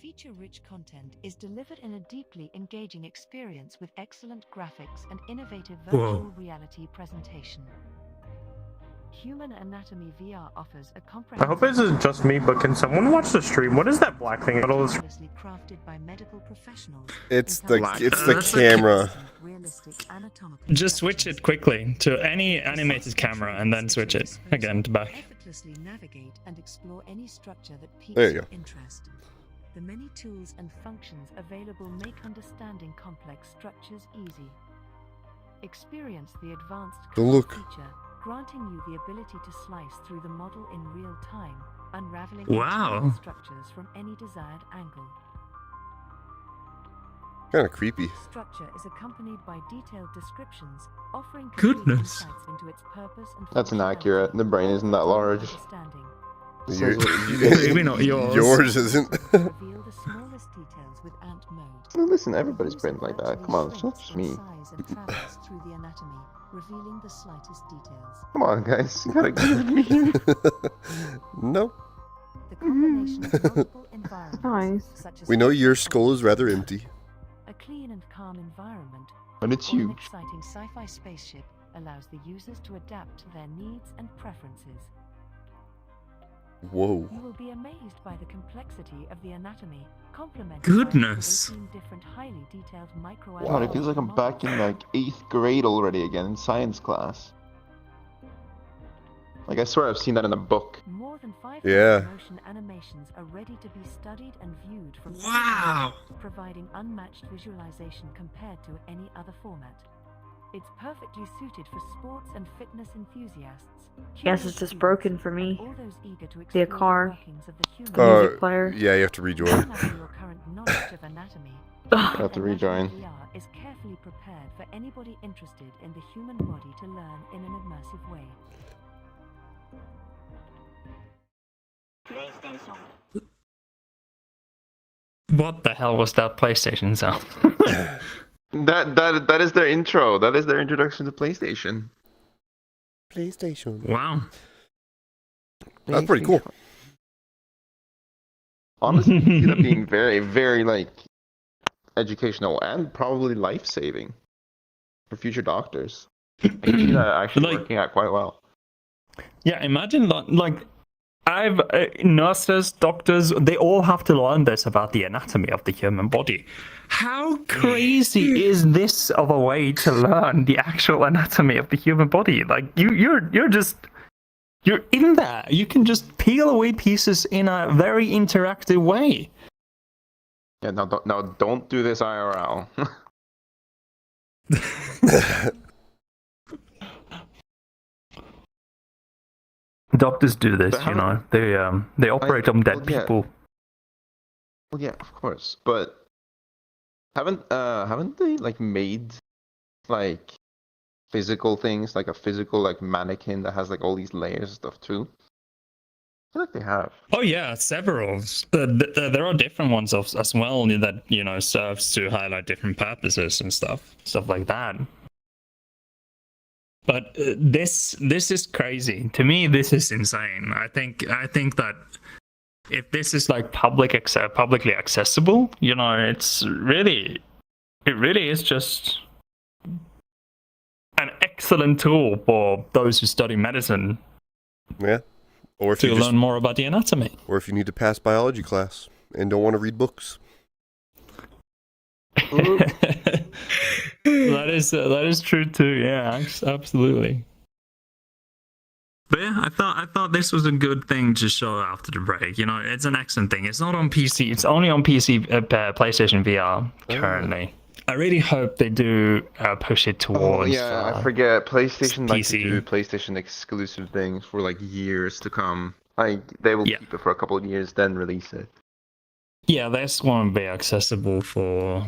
Feature-rich content is delivered in a deeply engaging experience with excellent graphics and innovative virtual reality presentation. Human Anatomy VR offers a I comprehensive... hope this isn't just me, but can someone watch the stream? What is that black thing in the middle of the screen? crafted by medical professionals. It's and the captures camera. realistic anatomical Just switch it quickly to any animated camera and then switch it again to back. Effortlessly navigate and explore any structure that piques There you your go. interest. The many tools and functions available make understanding complex structures easy. Experience the advanced Oh, look. feature, granting you the ability to slice through the model in real time, unraveling Wow. internal structures from any desired angle. Kind of creepy. Structure is accompanied by detailed descriptions, offering complete Goodness. insights into its purpose and That's functionality. inaccurate. The brain isn't that large. Understanding. Maybe not yours. Yours isn't. Reveal the smallest details with ant mode. Well, listen, everybody's brain's like that. Come on, it's not just me. Size and travels through the anatomy, revealing the slightest details. Come on, guys. You gotta give me here. No. The combination of multiple environments, Nice. such as We know your skull is rather empty. a clean and calm environment, But it's or an huge. exciting sci-fi spaceship allows the users to adapt to their needs and preferences. Whoa. You will be amazed by the complexity of the anatomy, complemented Goodness. by 18 different highly detailed micro. God, it feels like I'm back in like 8th grade already again in science class. Like I swear I've seen that in a book. More than 500 Yeah. motion animations are ready to be studied and viewed from Wow. providing unmatched visualization compared to any other format. It's perfectly suited for sports and fitness enthusiasts. Guess it's just broken for me. All those eager to Be a explore the car. workings of the human Music player. Yeah, you have to rejoin. No matter your current knowledge of anatomy, I have to rejoin. Anatomy VR is carefully prepared for anybody interested in the human body to learn in an immersive way. What the hell was that PlayStation sound? That is their intro. That is their introduction to PlayStation. PlayStation. Wow. That's pretty cool. Honestly, I can see that being very, very like educational and probably life-saving for future doctors. I can see that actually Like- working out quite well. Yeah, imagine like I've nurses, doctors, they all have to learn this about the anatomy of the human body. How crazy is this of a way to learn the actual anatomy of the human body? Like you're in there. You can just peel away pieces in a very interactive way. Yeah, no, don't do this IRL. Doctors do this, But you know. They operate on dead well, yeah. people. Well, yeah, of course, but haven't they like made like physical things, like a physical like mannequin that has like all these layers and stuff too? I feel like they have. Oh yeah, several. There are different ones as well that serves to highlight different purposes and stuff like that. But this is crazy. To me, this is insane. I think that if this is like publicly accessible, it really is just an excellent tool for those who study medicine. Yeah. Or if to you learn more about the anatomy. Or if you need to pass biology class and don't want to read books. That is true too. Yeah, absolutely. But yeah, I thought this was a good thing to show after the break. It's an excellent thing. It's not on PC. It's only on PC, PlayStation VR currently. I really hope they do push it towards. I forget. PlayStation likes to PC. do PlayStation exclusive things for like years to come. Like they will keep it for a couple of years, then release it. Yeah, this won't be accessible for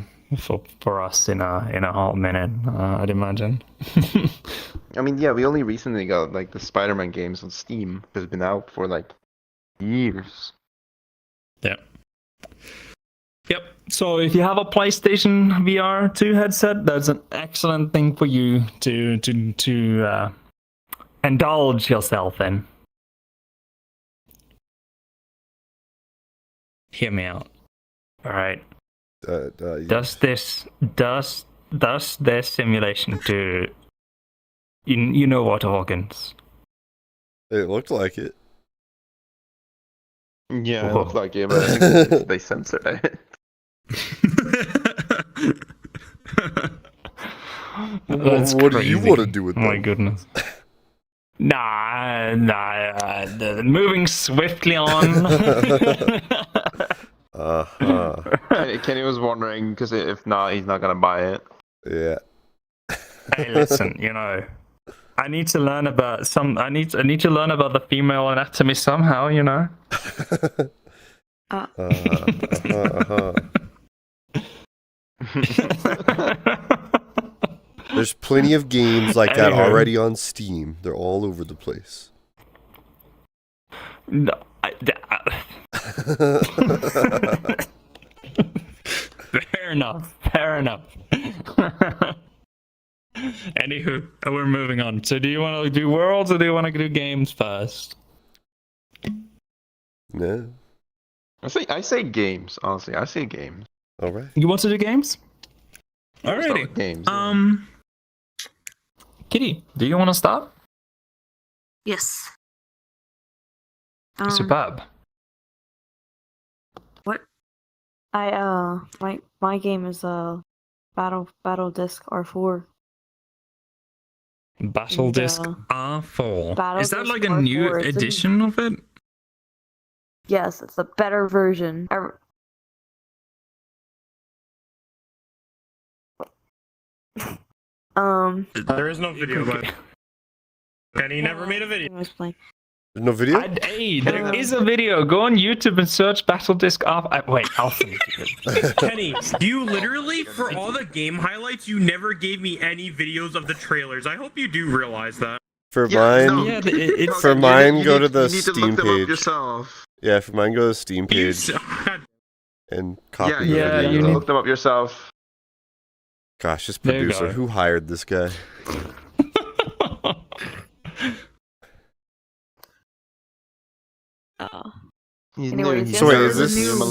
us in a hot minute. I'd imagine. I mean, yeah, we only recently got like the Spider-Man games on Steam. It's been out for like years. Yeah. Yep. So if you have a PlayStation VR 2 headset, that's an excellent thing for you to indulge yourself in. Hear me out. All right. Does this simulation do you know what organs? It looked like it. Yeah, it looked like it, but I think they censored it. What do you want to do with that? My goodness. Moving swiftly on. Kenny was wondering because if not, he's not gonna buy it. Yeah. Hey, listen, I need to learn about I need to learn about the female anatomy somehow, There's plenty of games like that Anywho. already on Steam. They're all over the place. No, Fair enough. Anywho, we're moving on. So do you want to do worlds or do you want to do games first? No. I say games. Honestly, I say games. All right. You want to do games? Start Alrighty. with games. Kitty, do you want to start? Yes. Superb. What? My game is Battle Disc R4. Battle And, Disc R4. Battle Is that Disc like a new R4, it's a- edition of it? Yes, it's a better version. There is no video, but Kenny never made a video. Explain. There's no video? Hey, there is a video. Go on YouTube and search Battle Disc R4. Wait, I'll send it to you. Kenny, you literally, for all the game highlights, you never gave me any videos of the trailers. I hope you do realize that. For Yeah, mine, no. Yeah, it's for mine, go to the you need to Steam look them up page. yourself. Yeah, for mine, go to the Steam You page and copy Yeah, the yeah, video. you need to need- look them up yourself. Gosh, this There you producer, go. who hired this guy? He's Anyways, new. yes, So wait, there's is a this new-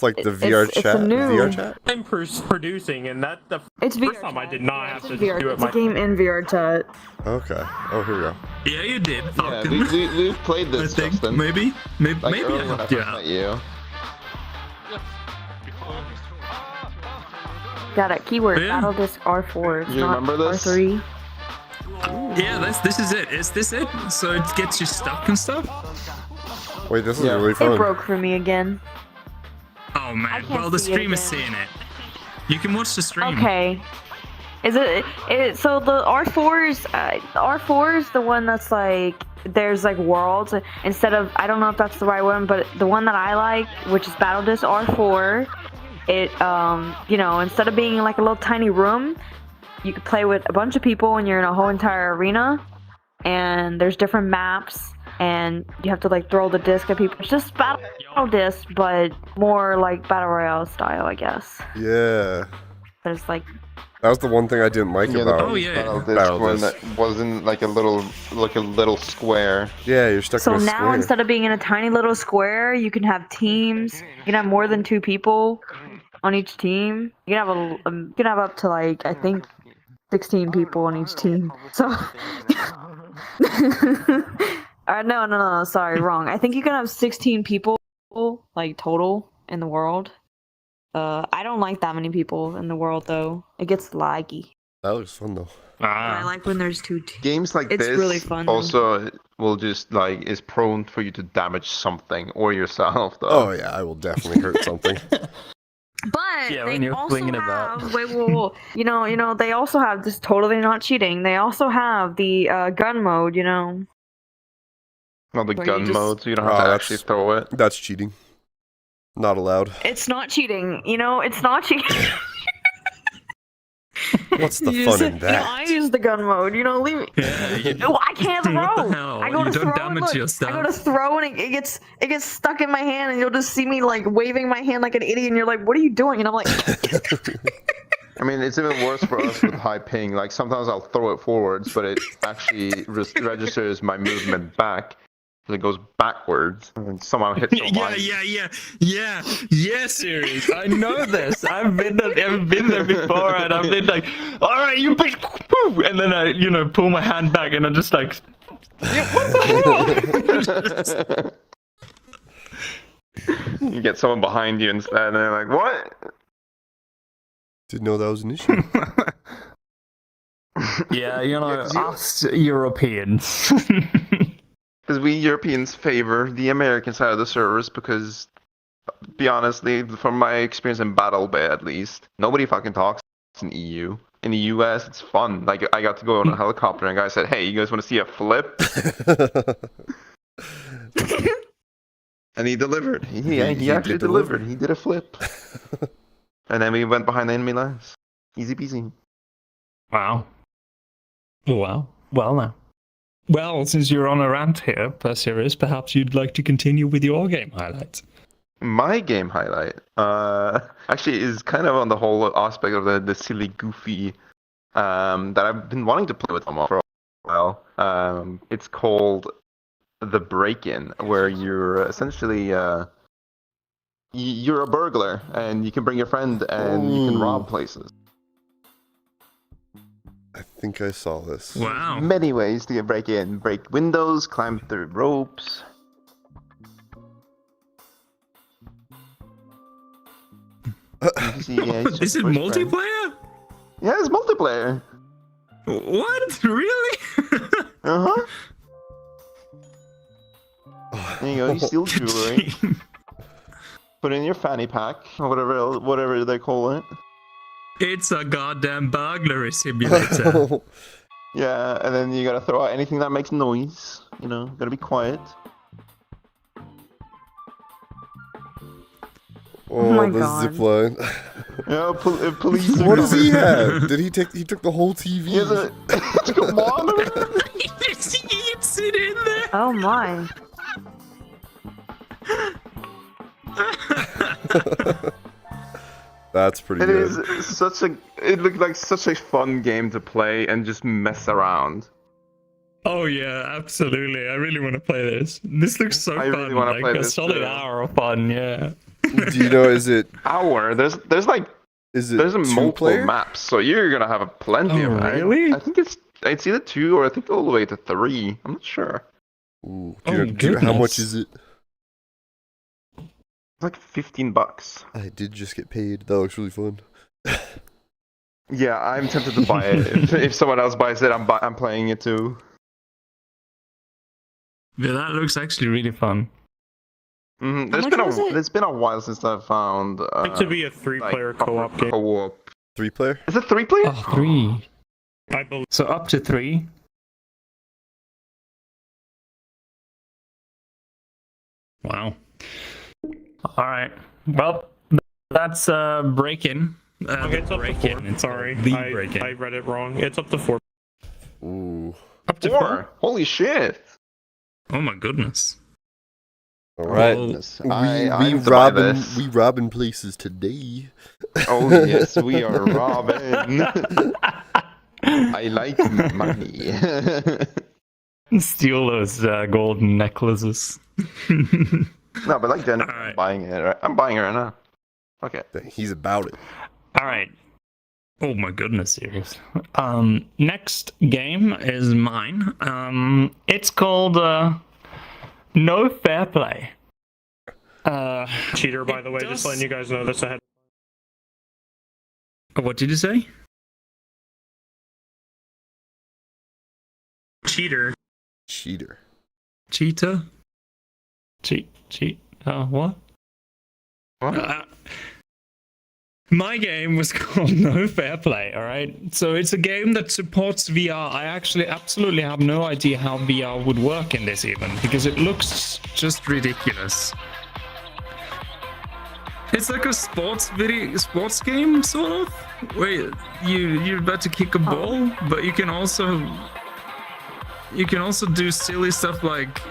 like the It's- VR it's a chat? new- VR chat? I'm producing, and that's the It's first VR time I chat. did not Yeah, have it's to in VR. do it It's a myself. game in VR chat. Okay. Oh, here we go. Yeah, you did. Yeah, Falcon. we've played I this, think Justin. maybe Like I early when I helped first you met out. you. Got it. Keyword Yeah. Battle Disc R4. It's You not remember this? R3. Yeah, this is it. Is this it? So it gets you stuck and stuff? Wait, this is Yeah. really It fun. broke for me again. Oh man. can't Well, the see it stream is again. seeing it. You can watch the stream. Okay. Is it so the R4 is the one that's like there's like worlds instead of, I don't know if that's the right one, but the one that I like, which is Battle Disc R4, it instead of being in like a little tiny room, you could play with a bunch of people and you're in a whole entire arena, and there's different maps and you have to like throw the disc at people. It's just Battle Disc, but more like Battle Royale style, I guess. Yeah. But it's like That was the one thing I didn't like Yeah, about Oh, yeah. Battle Disc Battle one Disc. that wasn't like a little square. Yeah, you're stuck So in a now square. instead of being in a tiny little square, you can have teams. You can have more than 2 people on each team. You can have up to like I think 16 people on each team. So no, sorry, wrong. I think you can have 16 people like total in the world. I don't like that many people in the world though. It gets laggy. That looks fun though. I like when there's 2 teams. Games like It's this really fun. also will just like is prone for you to damage something or yourself though. Oh yeah, I will definitely hurt something. But Yeah, they when you're also flinging about. have, whoa, you know, they also have this totally not cheating. They also have the gun mode, Well, the Where you gun just- mode, so you don't Oh, have to that's- actually throw it. That's cheating. Not allowed. It's not cheating, it's not cheating. What's the You fun just- in that? I use the gun mode, leave me. Yeah, Oh, I can't throw. What the hell? I go You to don't throw damage and look, your I go to stuff. throw and it gets stuck in my hand, and you'll just see me like waving my hand like an idiot, and you're like, "What are you doing?" And I'm like, I mean, it's even worse for us with high ping. Like sometimes I'll throw it forwards, but it actually registers my movement back. It goes backwards and somehow hits the line. Yeah, Sirius. I know this. I've been there before, and I've been like, all right, you bitch, woo," and then I, pull my hand back, and I'm just like, You get someone behind you instead, and they're like, "What?" Didn't know that was an issue. yeah, Yeah, us Europeans. Because we Europeans favor the American side of the servers because, be honestly, from my experience in Battle Bay at least, nobody fucking talks in EU. In the US, it's fun. Like, I got to go on a helicopter and a guy said, "Hey, you guys want to see a flip?" And he delivered. He actually did delivered. deliver. He did a flip. And then we went behind the enemy lines. Easy peasy. Wow. Well now. Well, since you're on a rant here, Sirius, perhaps you'd like to continue with your game highlights. My game highlight actually is kind of on the whole aspect of the silly, goofy that I've been wanting to play with for a while. It's called The Break-In, where you're essentially you're a burglar and you can bring your friend and you can rob places. I think I saw this. Wow. Many ways to break in: break windows, climb through ropes. it's Is just it voice chat. multiplayer? Yeah, it's multiplayer. What? Really? Uh-huh. There you go, you steal jewelry. Put it in your fanny pack, or whatever they call it. It's a goddamn burglary simulator. Yeah, and then you gotta throw out anything that makes noise. You know, gotta be quiet. Oh, my the God. zip line. Yeah, police. What does he have? Did he take? He took the whole TV. He has a monitor. He eats it in there. Oh my. That's pretty It good. is such a. It looked like such a fun game to play and just mess around. Oh yeah, absolutely. I really want to play this. This looks so I fun. really wanna like play a this solid too. hour of fun. Yeah. Do you know? Is it? There's like Is it there's a multiple two-player? maps, so you're gonna have a plenty Oh, of it. really? I think it's either 2 or I think all the way to 3. I'm not sure. Ooh, Oh, how much goodness. is it? It's like $15. I did just get paid. That looks really fun. Yeah, I'm tempted to buy it. If someone else buys it, I'm playing it too. Yeah, that looks actually really fun. Mm-hmm. How much was it? It's been a while since I found. It to be a 3-player co-op game. Co-op. 3-player? Is it 3-player? Oh, 3. I believe. So up to 3. Wow. All right. Well, that's break-in. Okay, it's up to 4. It's Sorry, the I break-in. read it wrong. It's up to 4. Ooh. Up to 4. 4. Holy shit! Oh my goodness. All right. Oh, I'm to buy this. We robbing places today. Oh yes, we are robbing. I like money. Steal those golden necklaces. No, but like Jennifer, Alright. I'm buying it. Right? I'm buying it right now. Okay. He's about it. All right. Oh my goodness, serious. Next game is mine. It's called No Fair Play. Cheater, by the way, it just does- letting you guys know this ahead. What did you say? Cheater. Cheater. Cheater? Cheat. What? What? My game was called No Fair Play, alright? So it's a game that supports VR. I actually absolutely have no idea how VR would work in this even, because it looks just ridiculous. It's like a sports game, sort of. Where you're about to kick a ball, but you can also do silly stuff like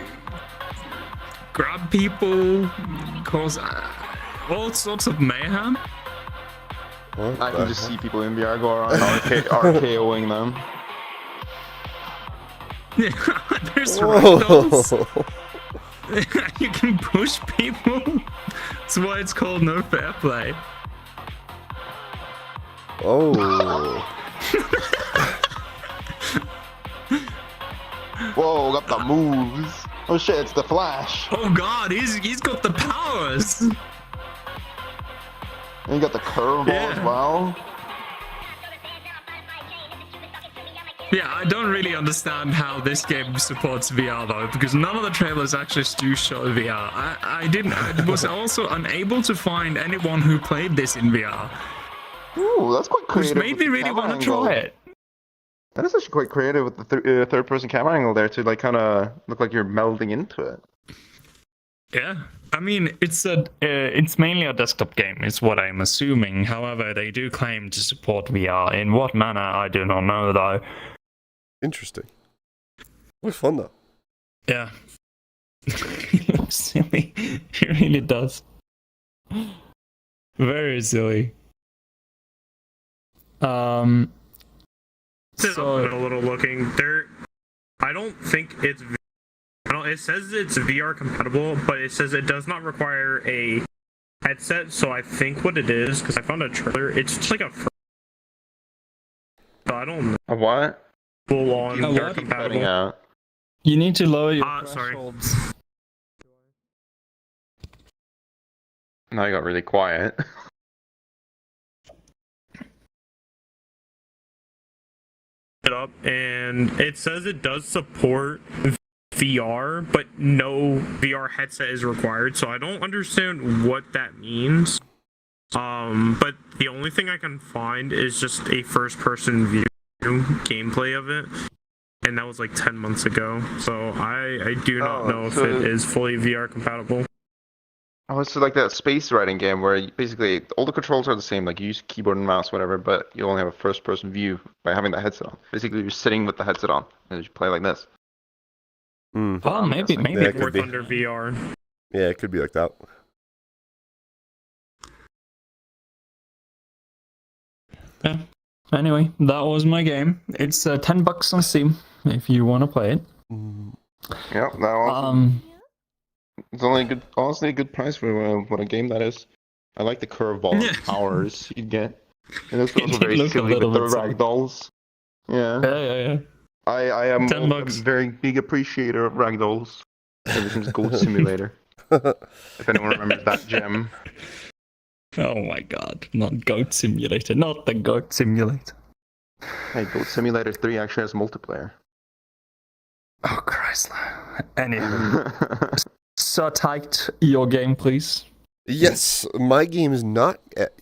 grab people, cause all sorts of mayhem. What I the can just heck? see people in VR go around RKOing them. Yeah, there's Whoa. ragdolls. You can push people. That's why it's called No Fair Play. Oh. Whoa, got the moves. Oh shit, it's the Flash. Oh god, he's got the powers. And you got the curveball as Yeah. well. Yeah, I don't really understand how this game supports VR though, because none of the trailers actually do show VR. I was also unable to find anyone who played this in VR, Ooh, that's quite which creative. made with me the really camera want to angle. try it. That is actually quite creative with the third-person camera angle there to like kind of look like you're melding into it. Yeah, I mean it's mainly a desktop game, is what I'm assuming. However, they do claim to support VR. In what manner, I do not know though. Interesting. Looks fun though. Yeah. It looks silly. It really does. Very silly. It's a little looking. I don't think it's. It says it's VR compatible, but it says it does not require a headset. So I think what it is, because I found a trailer, it's just like a. So I don't know. A what? Full on A VR what? Cutting compatible. out. You need to lower your Sorry. thresholds. Now you got really quiet. it up, and it says it does support VR, but no VR headset is required. So I don't understand what that means. But the only thing I can find is just a first-person view gameplay of it, and that was like 10 months ago. So I do not know if it is fully VR compatible. Oh, it's like that space riding game where basically all the controls are the same, like you use keyboard and mouse, whatever, but you only have a first-person view by having the headset on. Basically, you're sitting with the headset on, and you play like this. Well, maybe. Yeah, it War could be. Thunder VR. Yeah, it could be like that. Yeah. Anyway, that was my game. It's $10 on Steam if you want to play it. Yeah, that awesome. It's only good, honestly, a good price for what a game that is. I like the curveball powers you get. And it's also very silly with the ragdolls. Yeah. Yeah. I am a $10. very big appreciator of ragdolls. Ever since Goat Simulator. If anyone remembers that gem. Oh my god, not Goat Simulator, not the Goat Simulator. Hey, Goat Simulator 3 actually has multiplayer. Oh Christ. Anyway. So typed your game, please. Yes, my game is not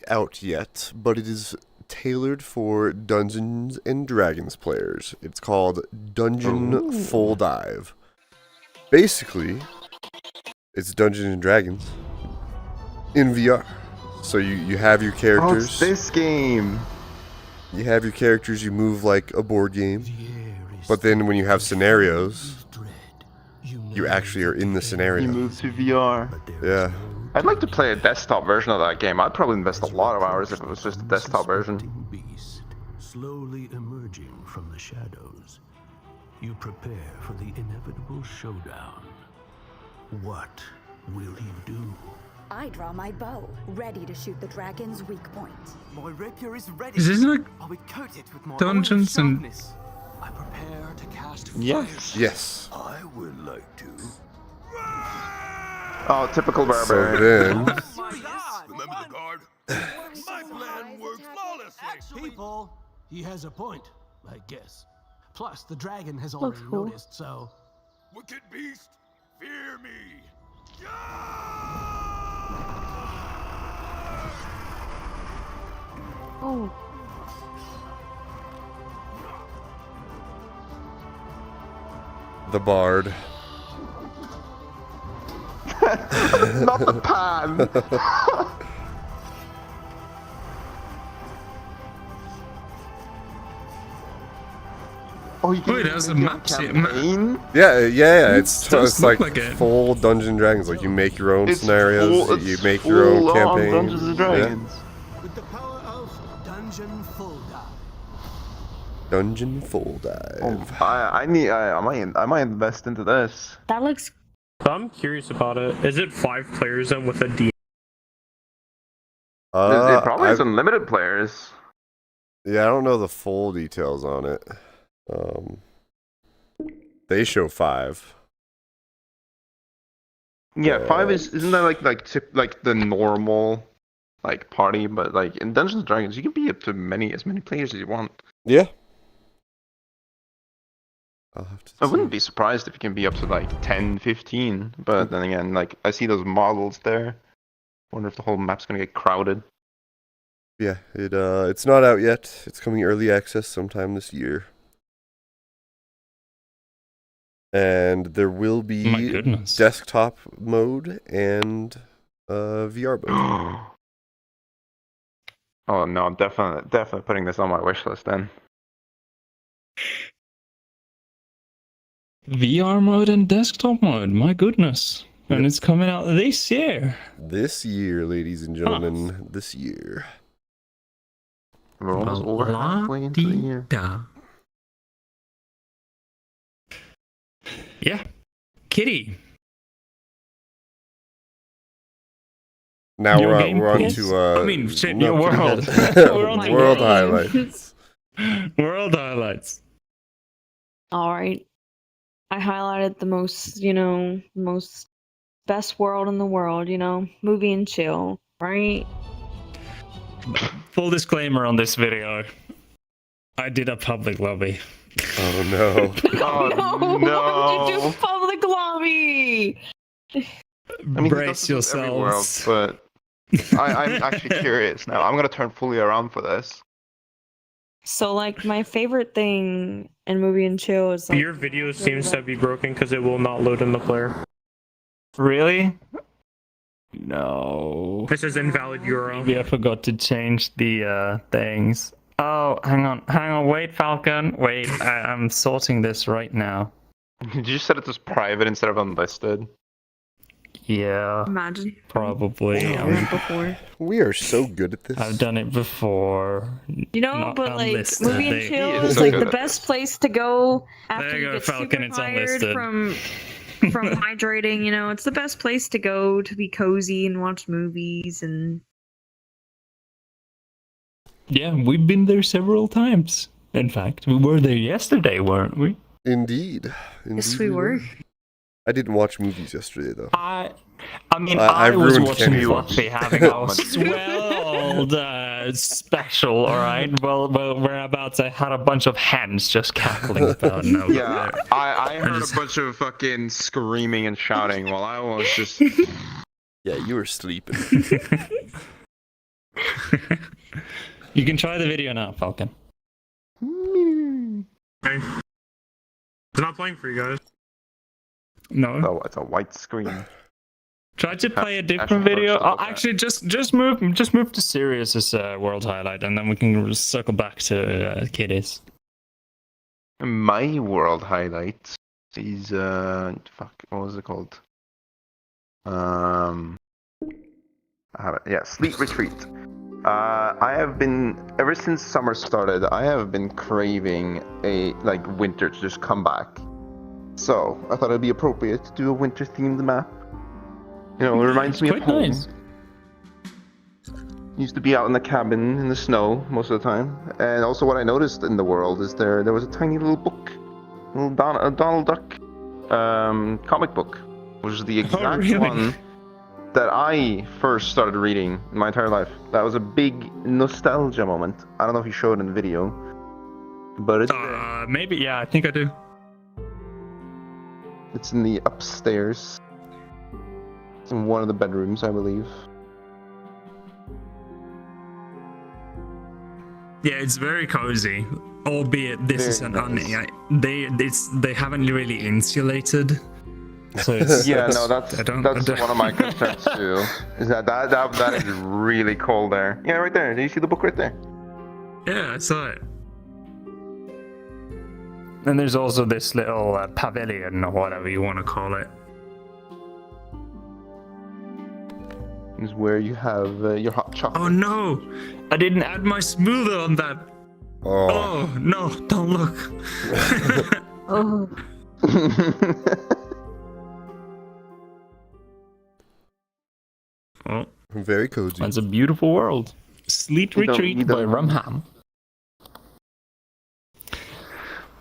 out yet, but it is tailored for Dungeons and Dragons players. It's called Dungeon Full Dive. Basically, it's Dungeons and Dragons in VR. So you have your characters. Oh, it's this game. You have your characters, you move like a board game. But then when you have scenarios, you actually are in the scenario. You move to VR. Yeah. I'd like to play a desktop version of that game. I'd probably invest a lot of hours if it was just a desktop version. Beast, slowly emerging from the shadows. You prepare for the inevitable showdown. What will he do? I draw my bow, ready to shoot the dragon's weak point. My rapier is ready. Is this like I will coat it with my Dungeons own and- sharpness. I prepare to cast Yes. Yes. I would like to. Oh, typical So barbarian. then, Oh my God! Remember the guard? My plan worked flawlessly. People, he has a point, I guess. Plus, the dragon has already cool. noticed, so... Wicked beast, fear me. Oh, the bard. Not the pan. Oh, you can Wait, there's a make map here. campaign? Yeah. It's does it's look like like it. full Dungeons and Dragons. Like you make your own It's scenarios. full- You it's make your own full-on campaign. Dungeons and Dragons. With the power of Dungeon Full Dive. Dungeon Full Dive. Oh, I might invest into this. that looks. I'm curious about it. Is it 5 players then with a D? It probably has I- unlimited players. Yeah, I don't know the full details on it. They show 5. Yeah, 5 isn't that like the normal like party, but like in Dungeons and Dragons you can be up to as many players as you want. Yeah. I'll have to I wouldn't be surprised if you can be up to like 10, 15, but then again, like I see those models there. Wonder if the whole map's gonna get crowded. Yeah, it's not out yet. It's coming early access sometime this year. And there will be My goodness. desktop mode and VR mode. Oh no, I'm definitely putting this on my wish list then. VR mode and desktop mode, my goodness. And it's coming out this year. This year, ladies and gentlemen, this year. We're almost over halfway into the year. La-di-da. Yeah. Kitty. Now Your we're game, on please? to I mean, shit, your world. We're on to world your highlights. World highlights. All right. I highlighted the most best world in the world, movie and chill, right? Full disclaimer on this video. I did a public lobby. Oh no. Oh, Why would you no. do public lobby? I mean, he Brace does this with every world, yourselves. but I'm actually curious now. I'm gonna turn fully around for this. So, like, my favorite thing in movie and chill is like, Your video seems to be broken because it will not load in the player. Really? No. It says invalid URL. Maybe I forgot to change the things. Oh, hang on, wait, Falcon. Wait, I'm sorting this right now. Did you set it as private instead of unlisted? Yeah, imagine. probably. I've done it before. We are so good at this. I've done it before. You know, Not but like unlisted. movie and They- chill He is is so like good the at best this. place to go after There you you go, get Falcon, super it's tired unlisted. from hydrating. You know, it's the best place to go to be cozy and watch movies and. Yeah, we've been there several times. In fact, we were there yesterday, weren't we? Indeed. Yes, we were. I didn't watch movies yesterday though. I mean, I I was ruined watching Kenny's Fluffy having a swelled special, alright? Well, whereabouts I had a bunch of hens just cackling about now. Yeah, I heard just- a bunch of fucking screaming and shouting while I was just. Yeah, you were sleeping. You can try the video now, Falcon. Okay. It's not playing for you guys. No. Oh, it's a white screen. Try to play a Actually, different video. first Oh, look at- actually, just move to Sirius'es world highlight, and then we can circle back to Kitty's. My world highlight is fuck, what was it called? I have it. Yeah, Sleet Retreat. I have been ever since summer started. I have been craving a winter to just come back. So I thought it'd be appropriate to do a winter themed map. You know, it reminds me of Quite home. nice. Used to be out in the cabin in the snow most of the time. And also what I noticed in the world is there was a tiny little book, a Donald Duck comic book, which is the exact really? one that I first started reading in my entire life. That was a big nostalgia moment. I don't know if you showed it in the video, but it's Maybe, yeah, I think I do. it's in the upstairs. It's in one of the bedrooms, I believe. Yeah, it's very cozy. Albeit this is Very an nice. they haven't really insulated. So it's, Yeah, no, that's I don't- one of my concerns too. Is that is really cold there. Yeah, right there. Do you see the book right there? Yeah, I saw it. And there's also this little pavilion, or whatever you want to call it. Is where you have your hot chocolate. Oh no! I didn't add my smoother on that. Oh. Oh no! Don't look. Oh, Oh, Very cozy. that's a beautiful world. Sleet You don't Retreat need by a- Rum Ham.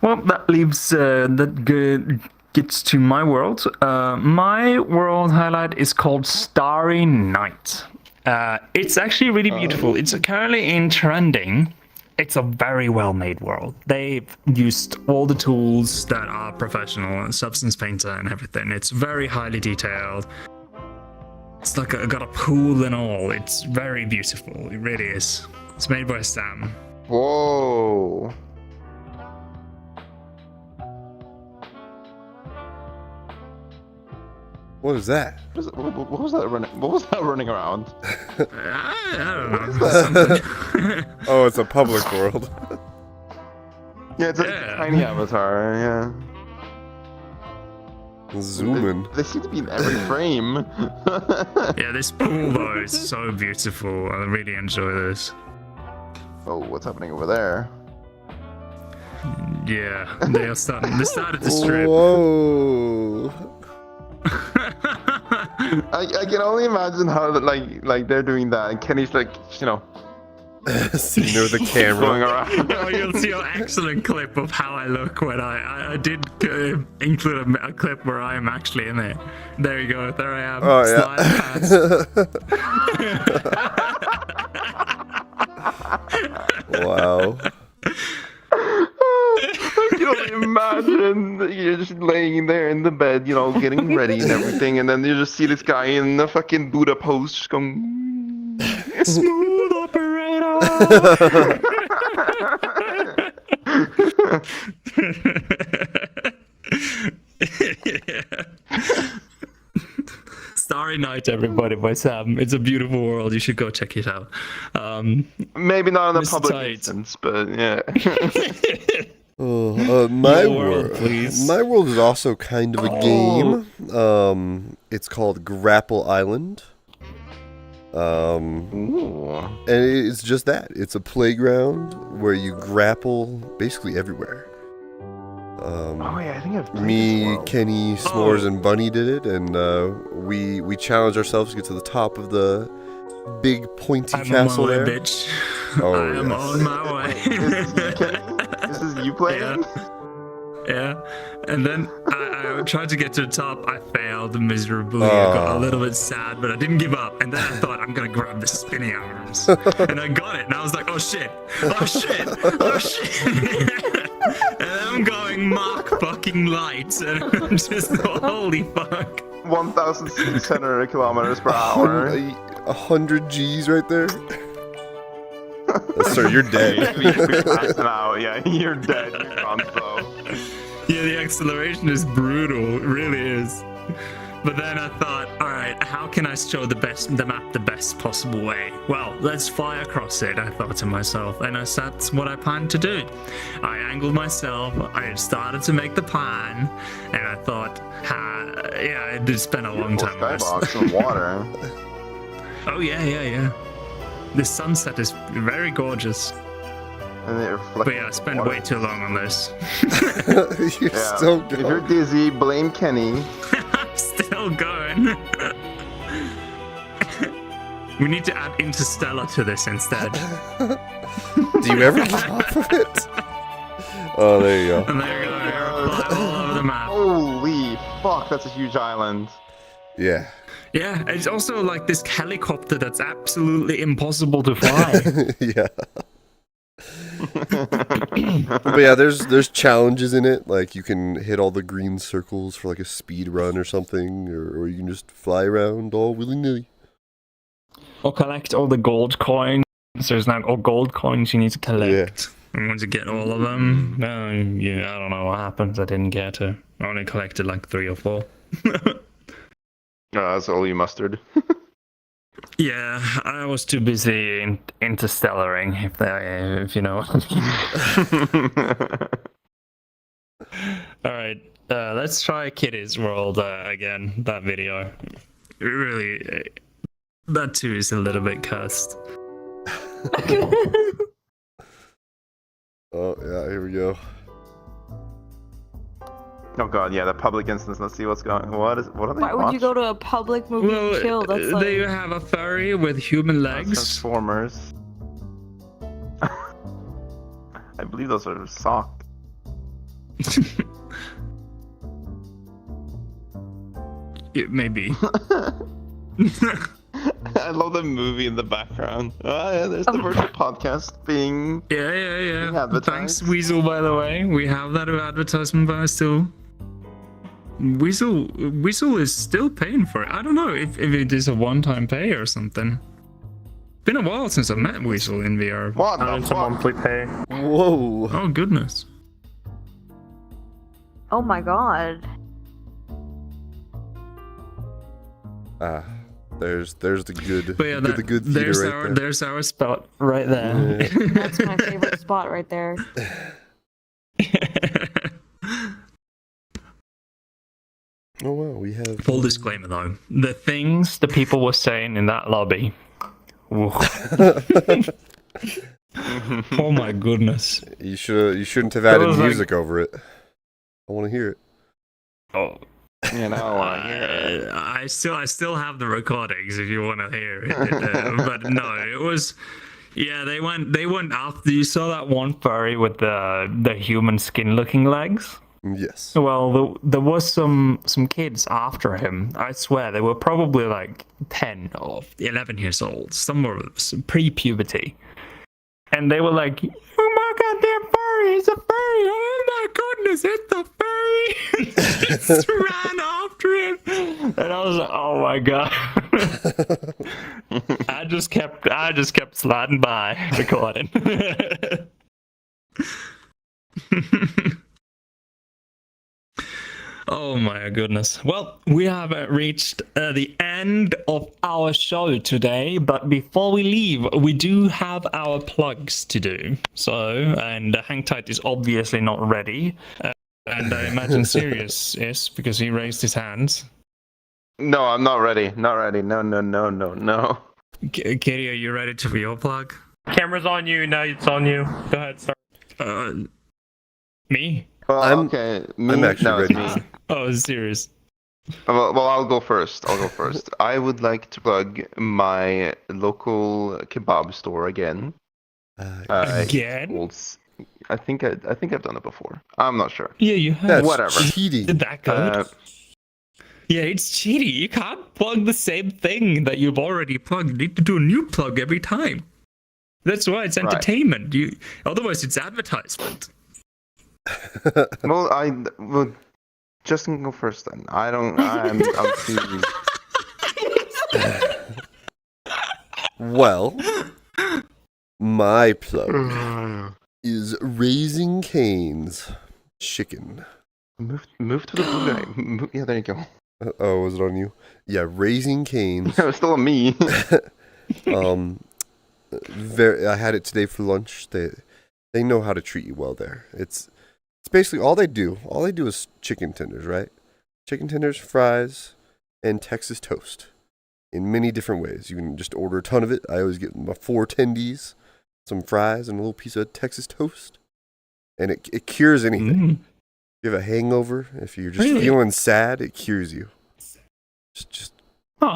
Well, that leaves gets to my world. My world highlight is called Starry Nights. It's actually really beautiful. It's currently in trending. It's a very well-made world. They've used all the tools that are professional, Substance Painter and everything. It's very highly detailed. It's like got a pool and all. It's very beautiful. It really is. It's made by Sam. Whoa. What is that? What was that running? What was that running around? I don't know. Something. Oh, it's a public world. Yeah, it's a Yeah. tiny avatar. Yeah. Zoom in. They seem to be in every frame. Yeah, this pool though is so beautiful. I really enjoy this. Oh, what's happening over there? Yeah, they started to strip. Whoa. I can only imagine how like they're doing that, and Kenny's like, you know, Sitting there with the going camera. around. Oh, you'll see an excellent clip of how I look when I did include a clip where I am actually in it. There you go. There I am. Oh, Slide past. yeah. Wow. imagine you're just laying there in the bed, you know, getting ready and everything, and then you just see this guy in the fucking Buddha pose just going, Smooth operator. Starry Nights, everybody, by Sam. It's a beautiful world. You should go check it out. maybe not in a Mr. public Tight. instance, but yeah. My Your world, world, please. my world is also kind of a game. It's called Grapple Island. Ooh. And it's just that. It's a playground where you grapple basically everywhere. Oh yeah, I think I've played this Me, world. Kenny, S'mores, and Bunny did it, and we challenged ourselves to get to the top of the big pointy I'm castle on my way, there. bitch. Oh, I am yes. on my way. This is you playing? Yeah. And then I tried to get to the top. I failed miserably. I got a little bit sad, but I didn't give up. And then I thought, I'm going to grab the spinning arms. And I got it. And I was like, oh shit. Oh shit. Oh shit. And then I'm going Mark fucking lights. And I'm just, holy fuck. 1,600 kilometers per hour. 100 G's right there. Sir, you're dead. You're passing out. Yeah, you're dead. You're gone slow. Yeah, the acceleration is brutal. It really is. But then I thought, all right, how can I show the map the best possible way? Well, let's fly across it, I thought to myself. And that's what I planned to do. I angled myself. I started to make the plan. And I thought, yeah, it did spend a long time on this. Skybox and water. Oh, yeah. The sunset is very gorgeous. And it reflects But yeah, I spent water. way too long on this. You're Yeah. still If you're going. dizzy, blame Kenny. I'm still going. We need to add Interstellar to this instead. Do you ever get off of it? Oh, there you go. And there you go, fly all over the map. Holy fuck, that's a huge island. Yeah. Yeah, it's also like this helicopter that's absolutely impossible to fly. Yeah. But yeah, there's challenges in it. Like you can hit all the green circles for like a speed run or something, or you can just fly around all willy nilly. Or collect all the gold coins. There's now all gold coins you need to collect. And once you get all of them, yeah, I don't know what happens. I didn't get to. I only collected like 3 or 4. That's all you mustered. Yeah, I was too busy interstellaring, if you know. All right, let's try Kitty's World again. That video, really, that too is a little bit cursed. Oh yeah, here we go. Oh god, yeah, the public instance. Let's see what's going. What are they? Why would you go to a public movie and chill? That's like They have a furry with human legs. Transformers. I believe those are sock. Maybe. I love the movie in the background. Oh yeah, there's the virtual podcast being. Yeah. advertised. Thanks, Weasel, by the way. We have that advertisement, but still. Weasel is still paying for it. I don't know if it is a one-time pay or something. Been a while since I met Weasel in VR. What the It's a fuck? monthly pay. Whoa. Oh, goodness. oh my god. Ah, there's the good, But yeah, the good theater right there. there's our spot right there. Yeah. That's my favorite spot right there. Oh wow, we have Full disclaimer though, the things the people were saying in that lobby. Whoa. Oh my goodness. You shouldn't have added was like- music over it. I want to hear it. Oh. You know, I still have the recordings if you want to hear it. But no, it was. Yeah, they went after. You saw that one furry with the human skin looking legs. Yes. Well, there was some kids after him. I swear they were probably like 10 or 11 years old, somewhere pre-puberty, and they were like, "Oh my goddamn furry! It's a furry! Oh my is it the furry? Just ran after him. And I was like, oh my god. I just kept sliding by, recording. Oh my goodness. Well, we have reached the end of our show today, but before we leave, we do have our plugs to do. So, and Hang Tight is obviously not ready, and I imagine Sirius is, because he raised his hands. No, I'm not ready. Not ready. No. Kitty, are you ready for your plug? Camera's on you, now it's on you. Go ahead, start. Me? Well, I'm- okay. Me? I'm actually no, it's ready. me. Oh, Sirius. Well, I'll go first. I would like to plug my local kebab store again. Again? I think I've done it before. I'm not sure. Yeah, you have. That's Whatever. cheating. Did that good? Yeah, it's cheating. You can't plug the same thing that you've already plugged. You need to do a new plug every time. That's why it's entertainment. Otherwise, it's advertisement. Well, Justin can go first then. I'm too. Well, my plug is Raising Cane's chicken. Move to the blue guy. Yeah, there you go. Oh, was it on you? Yeah, Raising Cane's. It was still on me. I had it today for lunch. They know how to treat you well there. It's basically all they do. All they do is chicken tenders, right? Chicken tenders, fries, and Texas toast in many different ways. You can just order a ton of it. I always get my 4 tendies, some fries, and a little piece of Texas toast. And it cures anything. If you have a hangover, if you're just feeling sad, it cures you. Just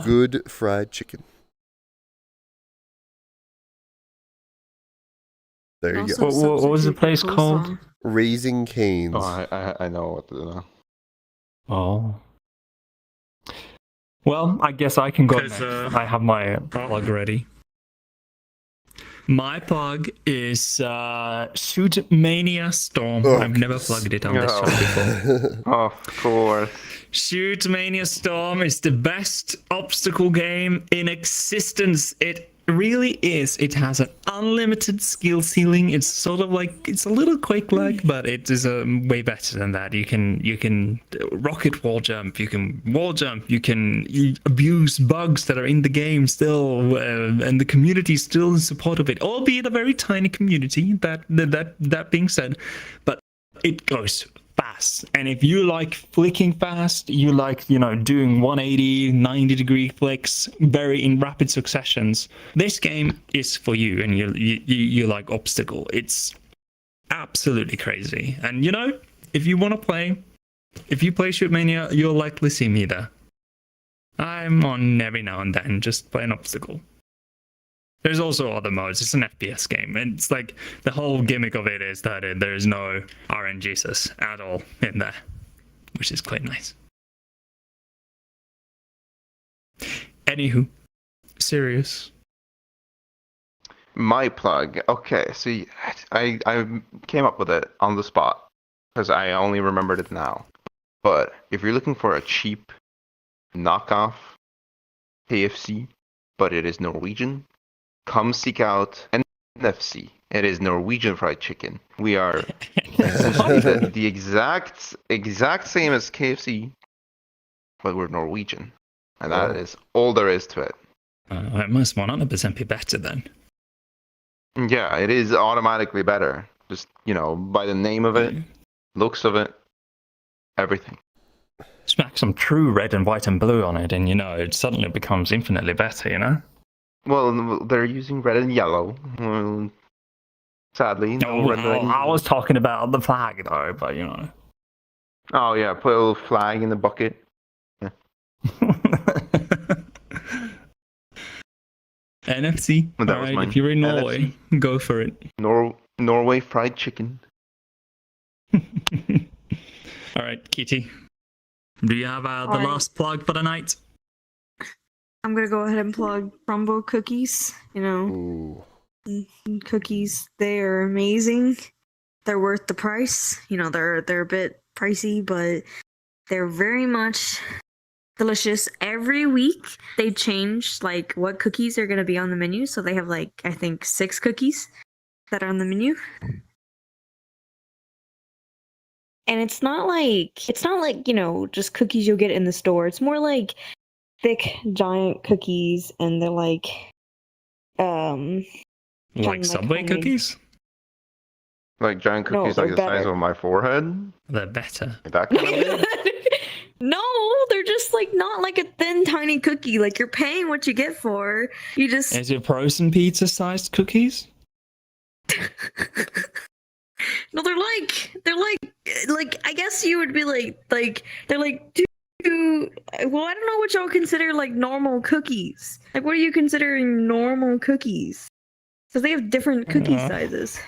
good fried chicken. There you go. What was the place called? Raising Cane's. Oh, I know what to do now. Oh. Well, I guess I can go next. 'Cause, I have my plug ready. My plug is Shoot Mania Storm. Oh, I've never plugged it on this show before. Of course. Shoot Mania Storm is the best obstacle game in existence. It really is. It has an unlimited skill ceiling. It's sort of like, it's a little Quake-like, but it is way better than that. You can rocket wall jump, you can wall jump, you can abuse bugs that are in the game still, and the community is still in support of it, albeit a very tiny community. That being said, but it goes fast. And if you like flicking fast, you like, doing 180, 90-degree flicks very in rapid successions, this game is for you. And you like obstacle. It's absolutely crazy. And if you want to play, if you play Shoot Mania, you'll likely see me there. I'm on every now and then, just playing obstacle. There's also other modes. It's an FPS game. And it's like the whole gimmick of it is that there's no RNGs at all in there, which is quite nice. Anywho, Sirius. My plug. Okay, see, I came up with it on the spot because I only remembered it now. But if you're looking for a cheap knockoff KFC, but it is Norwegian, come seek out NFC. It is Norwegian fried chicken. We are essentially the exact same as KFC, but we're Norwegian. And that is all there is to it. It must 100% be better then. Yeah, it is automatically better. Just, by the name of it, looks of it, everything. Smack some true red and white and blue on it, and it suddenly becomes infinitely better, Well, they're using red and yellow. Well, sadly, no red and I was talking about the flag though, but Oh yeah, put a little flag in the bucket. Yeah. NFC. Well, that all was right, mine. if you're in Norway, NFC. go for it. Norway fried chicken. All right, Kitty. Do you have the All right. last plug for the night? I'm gonna go ahead and plug Crumble cookies. Ooh. Cookies, they are amazing. they're worth the price. You know, they're a bit pricey, but they're very much delicious. Every week they change like what cookies are going to be on the menu. So they have like I think 6 cookies that are on the menu. And it's not like, you know, just cookies you'll get in the store. It's more like thick giant cookies, and they're like Like Subway cookies? Like giant No, cookies like they're the size better. of my forehead? They're better. Like that kind of big? No, they're just like not like a thin tiny cookie. Like you're paying what you get for. You just Is it frozen pizza sized cookies? No, they're like I guess you would be like they're like well, I don't know what y'all consider like normal cookies. Like what are you considering normal cookies? Because they have different cookie sizes.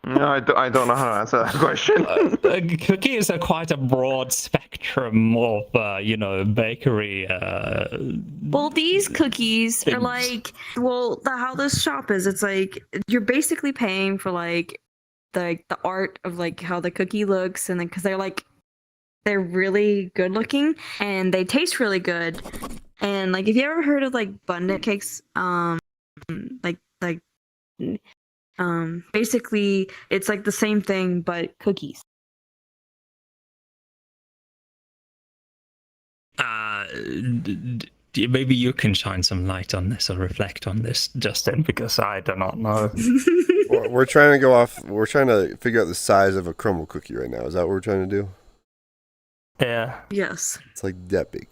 No, I don't know how to answer that question. Cookies are quite a broad spectrum of, you know, bakery. Well, these cookies are things. like, well, how this shop is, it's like you're basically paying for like the art of like how the cookie looks, and then because they're really good looking and they taste really good. And like, if you ever heard of like Bundt cakes, basically it's like the same thing but cookies. Maybe you can shine some light on this or reflect on this, Justin, because I do not know. We're trying to go off. We're trying to figure out the size of a crumble cookie right now. Is that what we're trying to do? Yeah. Yes. It's like that big.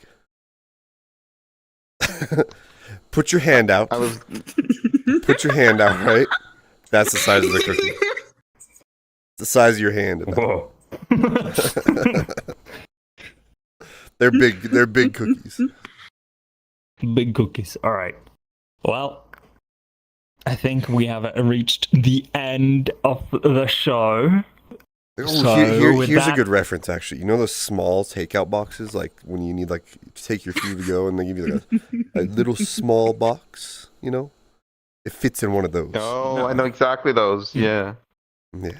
Put your hand out. Put your hand out, right? That's the size of the cookie. The size of your hand. Whoa. They're big. They're big cookies. Big cookies. All right. Well, I think we have reached the end of the show. Oh, So, here's that- a good reference, actually. You know those small takeout boxes, like when you need like to take your food to go, and they give you like a little small box. You know, it fits in one of those. Oh, I know exactly those. Yeah. Yeah.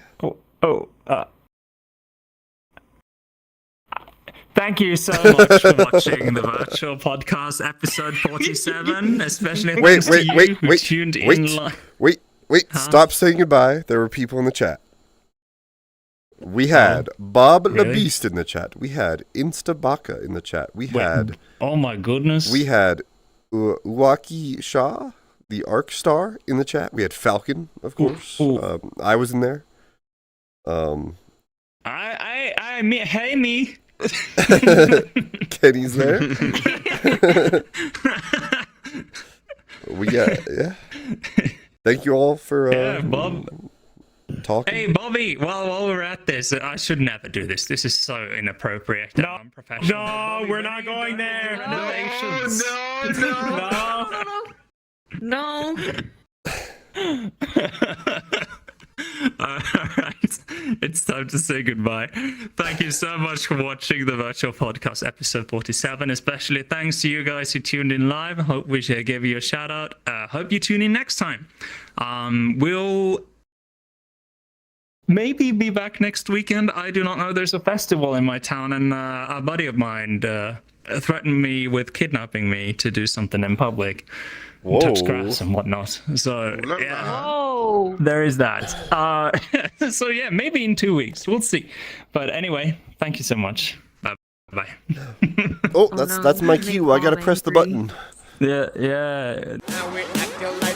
Thank you so much for watching the virtual podcast episode 47, especially Wait, thanks to you who wait, tuned in wait, live. wait. Huh? Stop saying goodbye. There were people in the chat. We had Bob the really? Beast in the chat. We had Instabaka in the chat. We had. Oh my goodness. We had Uwaki Shah, the Arc Star, in the chat. We had Falcon, of course. Ooh. I was in there. Hey me. Kenny's there. Yeah. Thank you all for Bob. talking. Hey, Bobby, while we're at this, I should never do this. This is so inappropriate and unprofessional. No, we're not going there. Renovations. No. Alright, it's time to say goodbye. Thank you so much for watching the virtual podcast episode 47. Especially thanks to you guys who tuned in live. Hope we should give you a shout out. Hope you tune in next time. We'll maybe be back next weekend. I do not know. There's a festival in my town, and a buddy of mine threatened me with kidnapping me to do something in public. Whoa. Touch grass and whatnot. So yeah, Whoa. there is that. So yeah, maybe in 2 weeks. We'll see. But anyway, thank you so much. Bye. Oh, that's my cue. I gotta press the button. Yeah. Now we're acting like